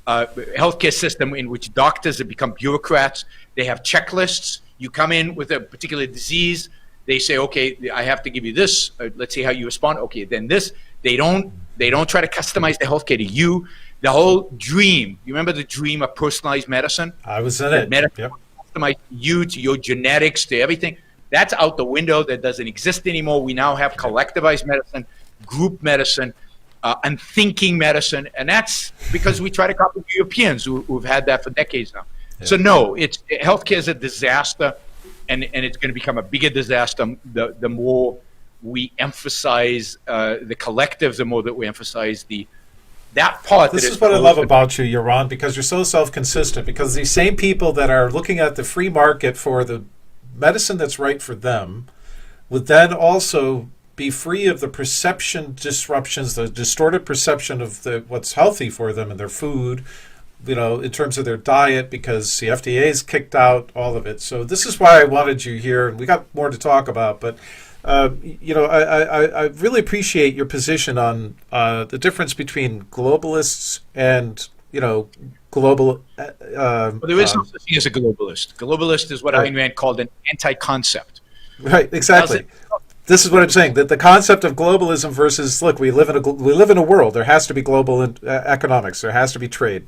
healthcare system in which doctors have become bureaucrats. They have checklists. You come in with a particular disease. They say, okay, I have to give you this. Let's see how you respond. Okay, then this. They don't try to customize the healthcare to you. The whole dream. You remember the dream of personalized medicine? I was in it. Medicine customized to you, to your genetics, to everything. That's out the window. That doesn't exist anymore. We now have collectivized medicine, group medicine, and thinking medicine, and that's because we try to copy the Europeans who've had that for decades now. Yeah. So no, healthcare is a disaster, and it's going to become a bigger disaster the more we emphasize the collective, the more that we emphasize that part. This is what I love about you, Yaron, because you're so self-consistent, because these same people that are looking at the free market for the medicine that's right for them would then also be free of the perception disruptions, the distorted perception of what's healthy for them and their food, in terms of their diet, because the FDA's kicked out all of it. So this is why I wanted you here, and we got more to talk about, but I really appreciate your position on the difference between globalists and, global... well, there is no such thing as a globalist. Globalist is what Ayn Rand called an anti-concept. Right, exactly. This is what I'm saying, that the concept of globalism versus, look, we live in a world. There has to be global economics. There has to be trade.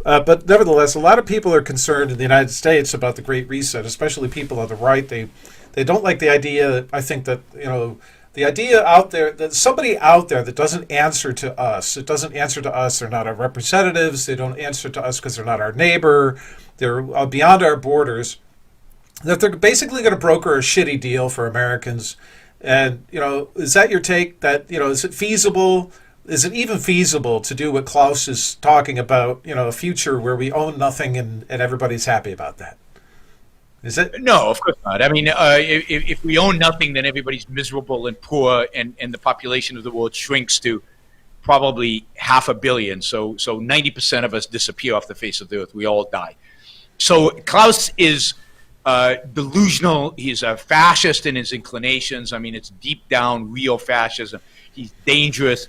But nevertheless, a lot of people are concerned in the United States about the Great Reset, especially people on the right. They don't like the idea, I think, that, the idea out there, that somebody out there that doesn't answer to us. It doesn't answer to us. They're not our representatives. They don't answer to us because they're not our neighbor. They're beyond our borders. That they're basically going to broker a shitty deal for Americans. And, is that your take? That, is it feasible? Is it even feasible to do what Klaus is talking about, a future where we own nothing and everybody's happy about that? Is it? No, of course not. I mean, if we own nothing, then everybody's miserable and poor, and the population of the world shrinks to probably 500 million. So 90% of us disappear off the face of the earth. We all die. So Klaus is delusional. He's a fascist in his inclinations. I mean, it's deep down real fascism. He's dangerous.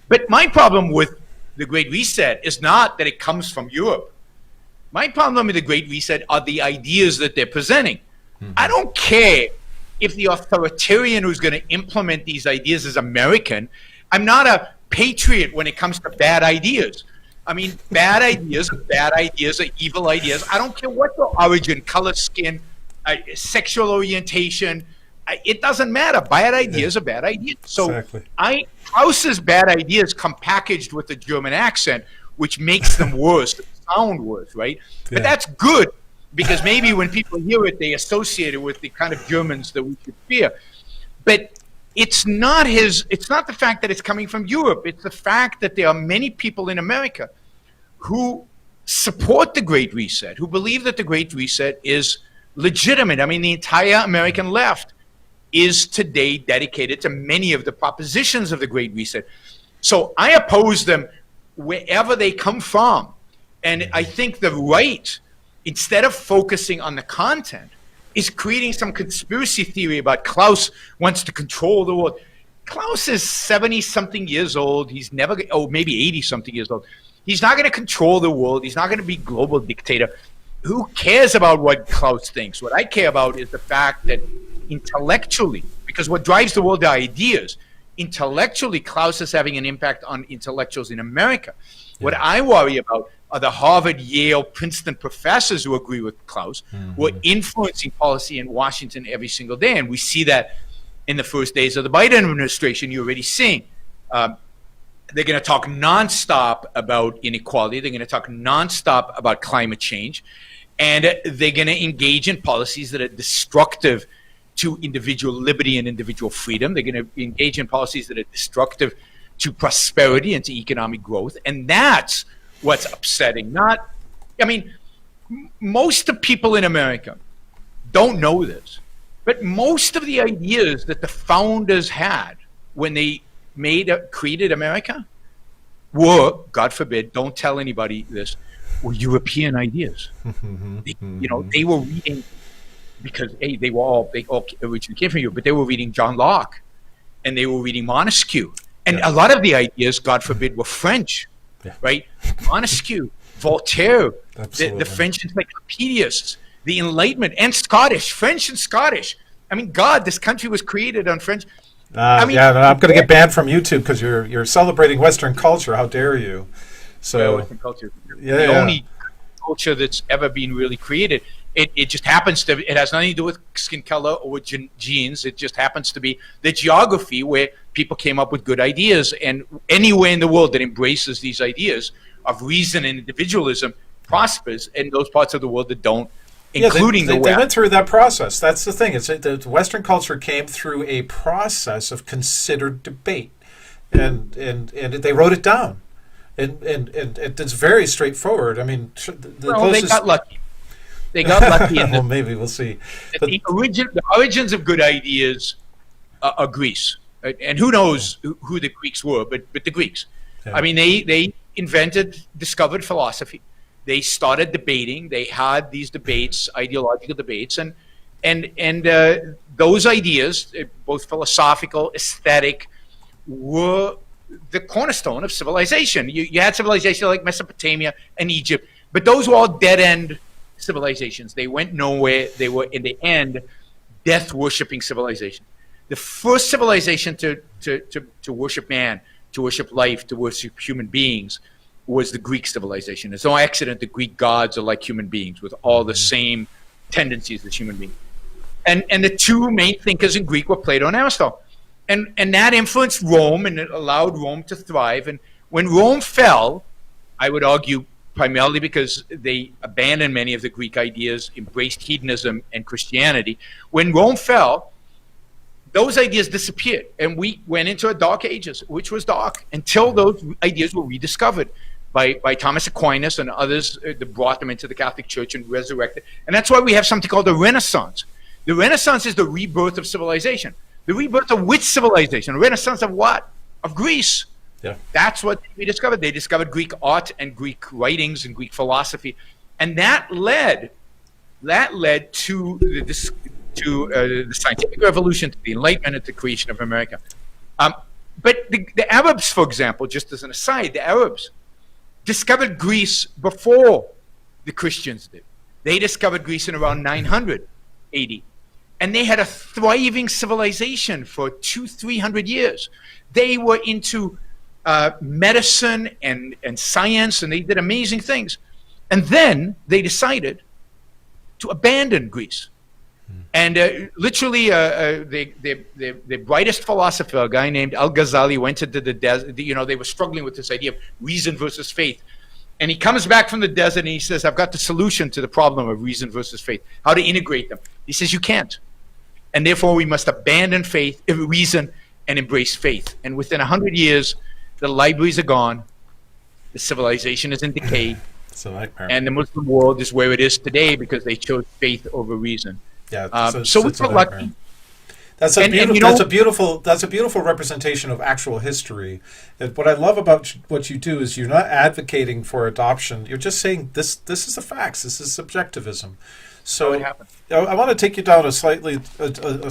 But my problem with the Great Reset is not that it comes from Europe. My problem with the Great Reset are the ideas that they're presenting. Mm-hmm. I don't care if the authoritarian who's going to implement these ideas is American. I'm not a patriot when it comes to bad ideas. I mean, bad ideas are evil ideas. I don't care what the origin, color, skin, sexual orientation. It doesn't matter. Bad ideas are bad ideas. So exactly. Klaus's bad ideas come packaged with a German accent, which makes them worse, sound worse, right? Yeah. But that's good, because maybe when people hear it, they associate it with the kind of Germans that we should fear. But it's not the fact that it's coming from Europe. It's the fact that there are many people in America who support the Great Reset, who believe that the Great Reset is legitimate. I mean, the entire American left is today dedicated to many of the propositions of the Great Reset. So I oppose them wherever they come from. And I think the right, instead of focusing on the content, is creating some conspiracy theory about Klaus wants to control the world. Klaus is 70-something years old. He's never, maybe 80-something years old. He's not going to control the world. He's not going to be global dictator. Who cares about what Klaus thinks? What I care about is the fact that intellectually, because what drives the world are ideas, intellectually, Klaus is having an impact on intellectuals in America. What I worry about are the Harvard, Yale, Princeton professors who agree with Klaus, who are influencing policy in Washington every single day. And we see that in the first days of the Biden administration. You're already seeing they're going to talk nonstop about inequality. They're going to talk nonstop about climate change. And they're going to engage in policies that are destructive to individual liberty and individual freedom. They're going to engage in policies that are destructive to prosperity and to economic growth. And that's what's upsetting. Most of people in America don't know this, but most of the ideas that the founders had when they created America were, God forbid, don't tell anybody this, were European ideas. They were reading, because they all originally came from Europe, but they were reading John Locke, and they were reading Montesquieu. And a lot of the ideas, God forbid, were French, right? Montesquieu, Voltaire, the French encyclopedists, the Enlightenment, and Scottish, French and Scottish. I mean, God, this country was created on French. I'm going to get banned from YouTube because you're celebrating Western culture. How dare you? So Western culture, the only culture that's ever been really created. It just happens to. It has nothing to do with skin color or genes. It just happens to be the geography where people came up with good ideas. And anywhere in the world that embraces these ideas of reason and individualism prospers. And those parts of the world that don't, including the West. They went through that process. That's the thing. The Western culture came through a process of considered debate, and they wrote it down. And it's very straightforward. I mean, they got lucky. They got lucky. Well, maybe we'll see. But the origins of good ideas are Greece, and who knows who the Greeks were, but the Greeks. Yeah. I mean, they discovered philosophy. They started debating. They had these debates, ideological debates, and those ideas, both philosophical, aesthetic, were the cornerstone of civilization. You had civilization like Mesopotamia and Egypt, but those were all dead-end civilizations. They went nowhere. They were, in the end, death-worshipping civilization. The first civilization to worship man, to worship life, to worship human beings was the Greek civilization. It's no accident the Greek gods are like human beings with all the same tendencies as human beings. And the two main thinkers in Greek were Plato and Aristotle. And that influenced Rome, and it allowed Rome to thrive. And when Rome fell, I would argue primarily because they abandoned many of the Greek ideas, embraced hedonism and Christianity. When Rome fell, those ideas disappeared, and we went into a dark ages, which was dark, until those ideas were rediscovered by Thomas Aquinas and others that brought them into the Catholic Church and resurrected. And that's why we have something called the Renaissance. The Renaissance is the rebirth of civilization. The rebirth of which civilization? A renaissance of what? Of Greece. Yeah. That's what they discovered. They discovered Greek art and Greek writings and Greek philosophy, and that led to the scientific revolution, to the Enlightenment, and to the creation of America. But the Arabs, for example, just as an aside, the Arabs discovered Greece before the Christians did. They discovered Greece in around 900 AD. And they had a thriving civilization for 200-300 years. They were into medicine and science, and they did amazing things. And then they decided to abandon Greece. And literally, the brightest philosopher, a guy named Al-Ghazali, went into the desert. They were struggling with this idea of reason versus faith. And he comes back from the desert and he says, I've got the solution to the problem of reason versus faith, how to integrate them. He says, you can't. And therefore, we must abandon reason, and embrace faith. And within 100 years, the libraries are gone. The civilization is in decay. And the Muslim world is where it is today because they chose faith over reason. Yeah, so we got lucky. That's a beautiful representation of actual history. And what I love about what you do is you're not advocating for adoption. You're just saying this is the facts. This is subjectivism. So I want to take you down a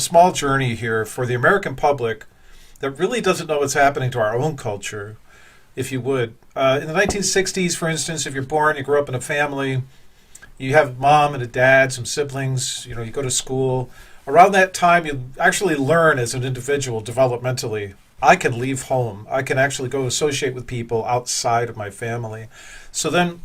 small journey here for the American public that really doesn't know what's happening to our own culture, if you would. In the 1960s, for instance, if you're born, you grow up in a family, you have a mom and a dad, some siblings, you go to school. Around that time, you actually learn as an individual developmentally I can leave home. I can actually go associate with people outside of my family. So then,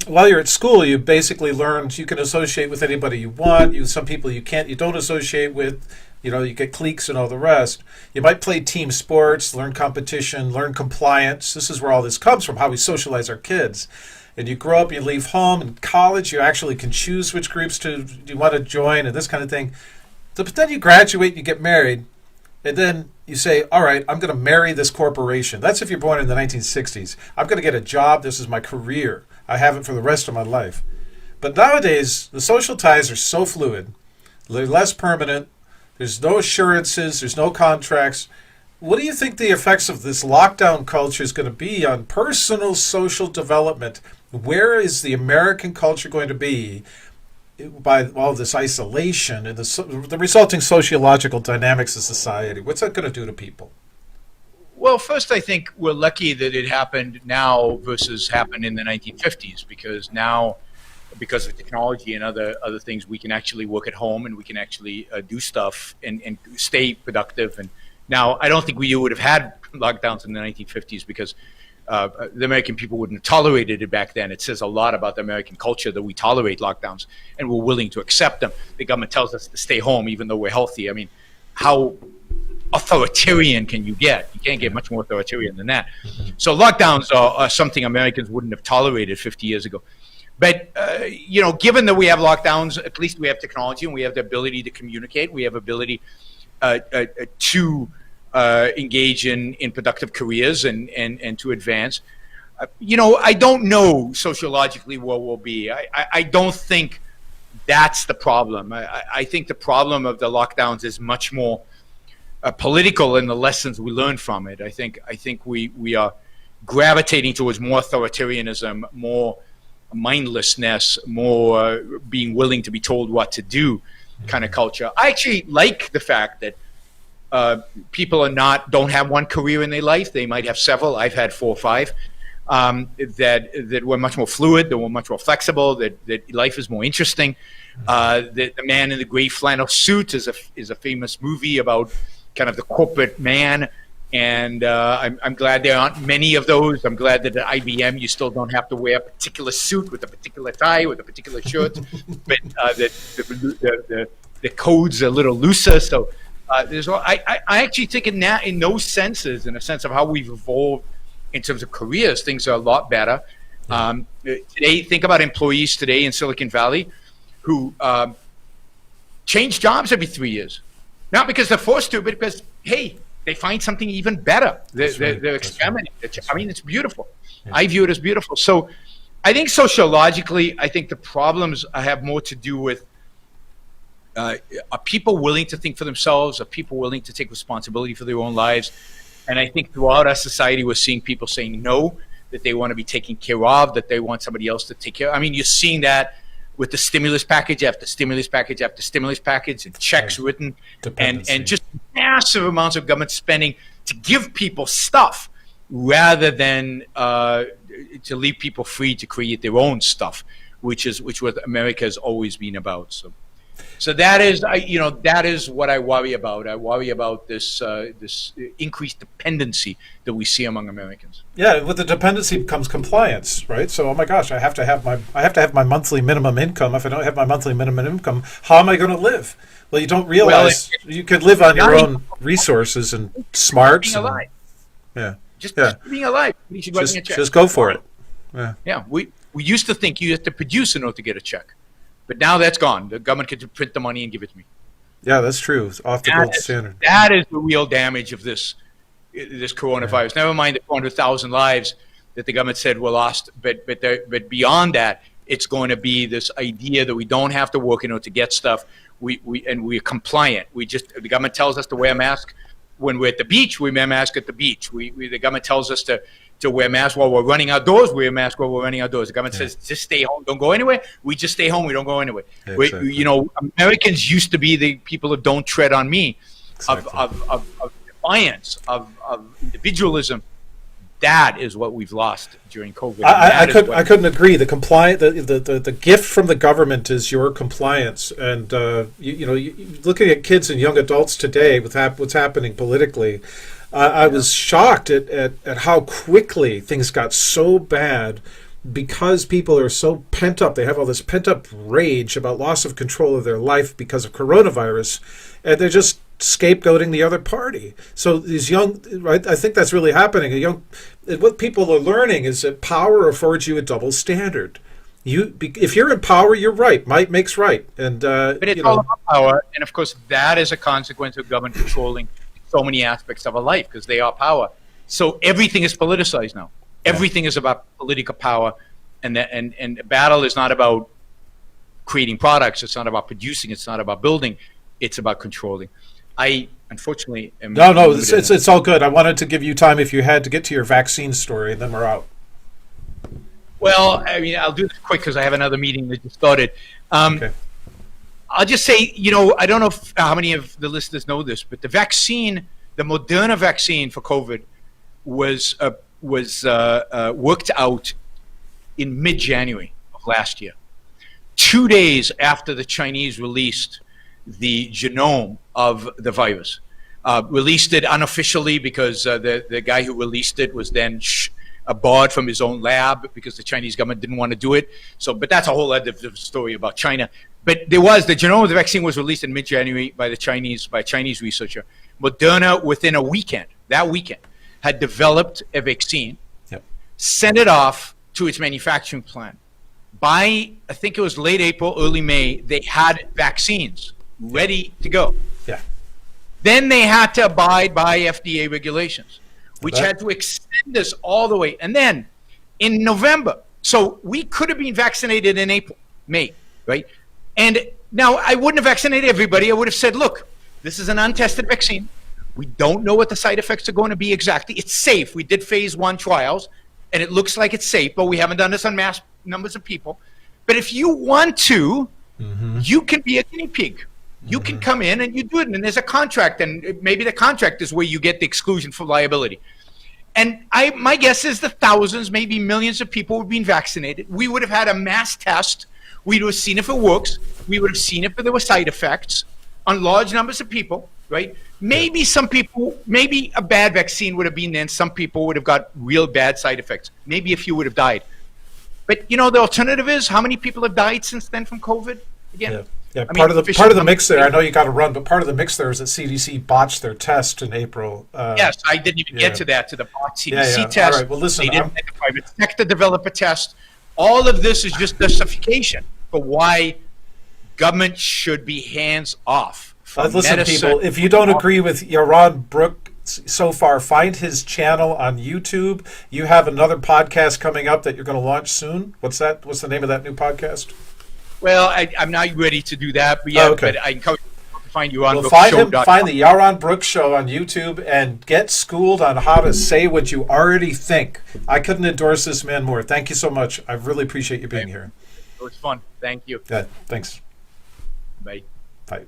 while you're at school, you basically learned you can associate with anybody you want. Some people you can't, you don't associate with. You get cliques and all the rest. You might play team sports, learn competition, learn compliance. This is where all this comes from, how we socialize our kids. And you grow up, you leave home. In college, you actually can choose which groups you want to join and this kind of thing. But then you graduate, you get married, and then you say, all right, I'm going to marry this corporation. That's if you're born in the 1960s. I'm going to get a job. This is my career. I have it for the rest of my life. But nowadays, the social ties are so fluid. They're less permanent. There's no assurances. There's no contracts. What do you think the effects of this lockdown culture is going to be on personal social development? Where is the American culture going to be by all this isolation and the resulting sociological dynamics of society? What's that going to do to people? Well, first, I think we're lucky that it happened now versus happened in the 1950s, because now, because of technology and other things, we can actually work at home and we can actually do stuff and stay productive. And now, I don't think we would have had lockdowns in the 1950s because the American people wouldn't have tolerated it back then. It says a lot about the American culture that we tolerate lockdowns and we're willing to accept them. The government tells us to stay home even though we're healthy. I mean, how authoritarian can you get? You can't get much more authoritarian than that. So lockdowns are something Americans wouldn't have tolerated 50 years ago. But, given that we have lockdowns, at least we have technology and we have the ability to communicate. We have ability to engage in productive careers and to advance. I don't know sociologically where we'll be. I don't think that's the problem. I think the problem of the lockdowns is much more political in the lessons we learn from it. I think we are gravitating towards more authoritarianism, more mindlessness, more being willing to be told what to do kind of culture. I actually like the fact that people don't have one career in their life. They might have several. I've had 4 or 5 that were much more fluid, that were much more flexible, that life is more interesting. The Man in the Gray Flannel Suit is a famous movie about kind of the corporate man. And I'm glad there aren't many of those. I'm glad that at IBM you still don't have to wear a particular suit with a particular tie, with a particular shirt, but the code's a little looser. So I actually think in those senses, in a sense of how we've evolved in terms of careers, things are a lot better. Today, think about employees today in Silicon Valley who change jobs every 3 years. Not because they're forced to, but because, hey, they find something even better. They're experimenting. Right. I mean, it's beautiful. Yeah. I view it as beautiful. So I think sociologically, I think the problems have more to do with are people willing to think for themselves? Are people willing to take responsibility for their own lives? And I think throughout our society, we're seeing people saying no, that they want to be taken care of, that they want somebody else to take care of. I mean, you're seeing that with the stimulus package after stimulus package after stimulus package and checks written and just massive amounts of government spending to give people stuff rather than to leave people free to create their own stuff, which what America has always been about. So that is what I worry about. I worry about this increased dependency that we see among Americans. Yeah, with the dependency comes compliance, right? So, oh my gosh, I have to have my monthly minimum income. If I don't have my monthly minimum income, how am I going to live? Well, you don't realize you could live on your own resources and smarts. Being alive. Just being alive. Just go for it. Yeah. We used to think you had to produce in order to get a check. But now that's gone. The government can print the money and give it to me. Yeah, that's true. It's off the gold standard. That is the real damage of this coronavirus. Never mind the 400,000 lives that the government said were lost. But beyond that, it's going to be this idea that we don't have to work in order to get stuff. We're compliant. The government tells us to wear a mask when we're at the beach. We wear a mask at the beach. The government tells us to wear a mask while we're running outdoors. We wear a mask while we're running outdoors. The government says just stay home, don't go anywhere. We just stay home. We don't go anywhere. Yeah, exactly. Americans used to be the people of don't tread on me, exactly. of defiance, of individualism. That is what we've lost during COVID. I couldn't agree. The gift from the government is your compliance, and looking at kids and young adults today with what's happening politically. I was shocked at how quickly things got so bad because people are so pent up. They have all this pent up rage about loss of control of their life because of coronavirus, and they're just scapegoating the other party. So these young, right? I think that's really happening. What people are learning is that power affords you a double standard. If you're in power, you're right. Might makes right, and but it's all about power, and of course that is a consequence of government controlling so many aspects of our life because they are power. So everything is politicized now. Everything is about political power, and the battle is not about creating products. It's not about producing. It's not about building. It's about controlling. I unfortunately am. No, it's all good. I wanted to give you time if you had to get to your vaccine story, and then we're out. Well, I mean, I'll do this quick because I have another meeting that just started. Okay. I'll just say, I don't know how many of the listeners know this, but the Moderna vaccine for COVID was worked out in mid-January of last year, 2 days after the Chinese released the genome of the virus. Released it unofficially because the guy who released it was then barred from his own lab because the Chinese government didn't want to do it. But that's a whole other story about China. But the genome of the vaccine was released in mid-January by a Chinese researcher. Moderna, within a weekend, had developed a vaccine, sent it off to its manufacturing plant. By, I think it was late April, early May, they had vaccines ready to go. Yeah. Then they had to abide by FDA regulations, which had to extend us all the way. And then in November, so we could have been vaccinated in May, right? And now I wouldn't have vaccinated everybody. I would have said, look, this is an untested vaccine. We don't know what the side effects are going to be exactly. It's safe. We did phase 1 trials, and it looks like it's safe, but we haven't done this on mass numbers of people. But if you want to, you can be a guinea pig. You can come in and you do it, and there's a contract, and maybe the contract is where you get the exclusion for liability. And my guess is the thousands, maybe millions of people would have been vaccinated. We would have had a mass test. We would have seen if it works. We would have seen if there were side effects on large numbers of people, right? Maybe some people, maybe a bad vaccine would have been there, and some people would have got real bad side effects. Maybe a few would have died. But, the alternative is, how many people have died since then from COVID? Again, Yeah, part of the mix there, I know you got to run, but part of the mix there is that CDC botched their test in April. Yes, I didn't even get to that, to the botched CDC test. All right, well, listen, they didn't let the private sector develop a test. All of this is just justification for why government should be hands off. Listen, people, if you don't agree with Yaron Brook so far, find his channel on YouTube. You have another podcast coming up that you're going to launch soon. What's that? What's the name of that new podcast? Well, I'm not ready to do that yet, but I encourage you to find you on find the Yaron Brooks Show on YouTube and get schooled on how to say what you already think. I couldn't endorse this man more. Thank you so much. I really appreciate you being here. It was fun. Thank you. Yeah, thanks. Bye. Bye.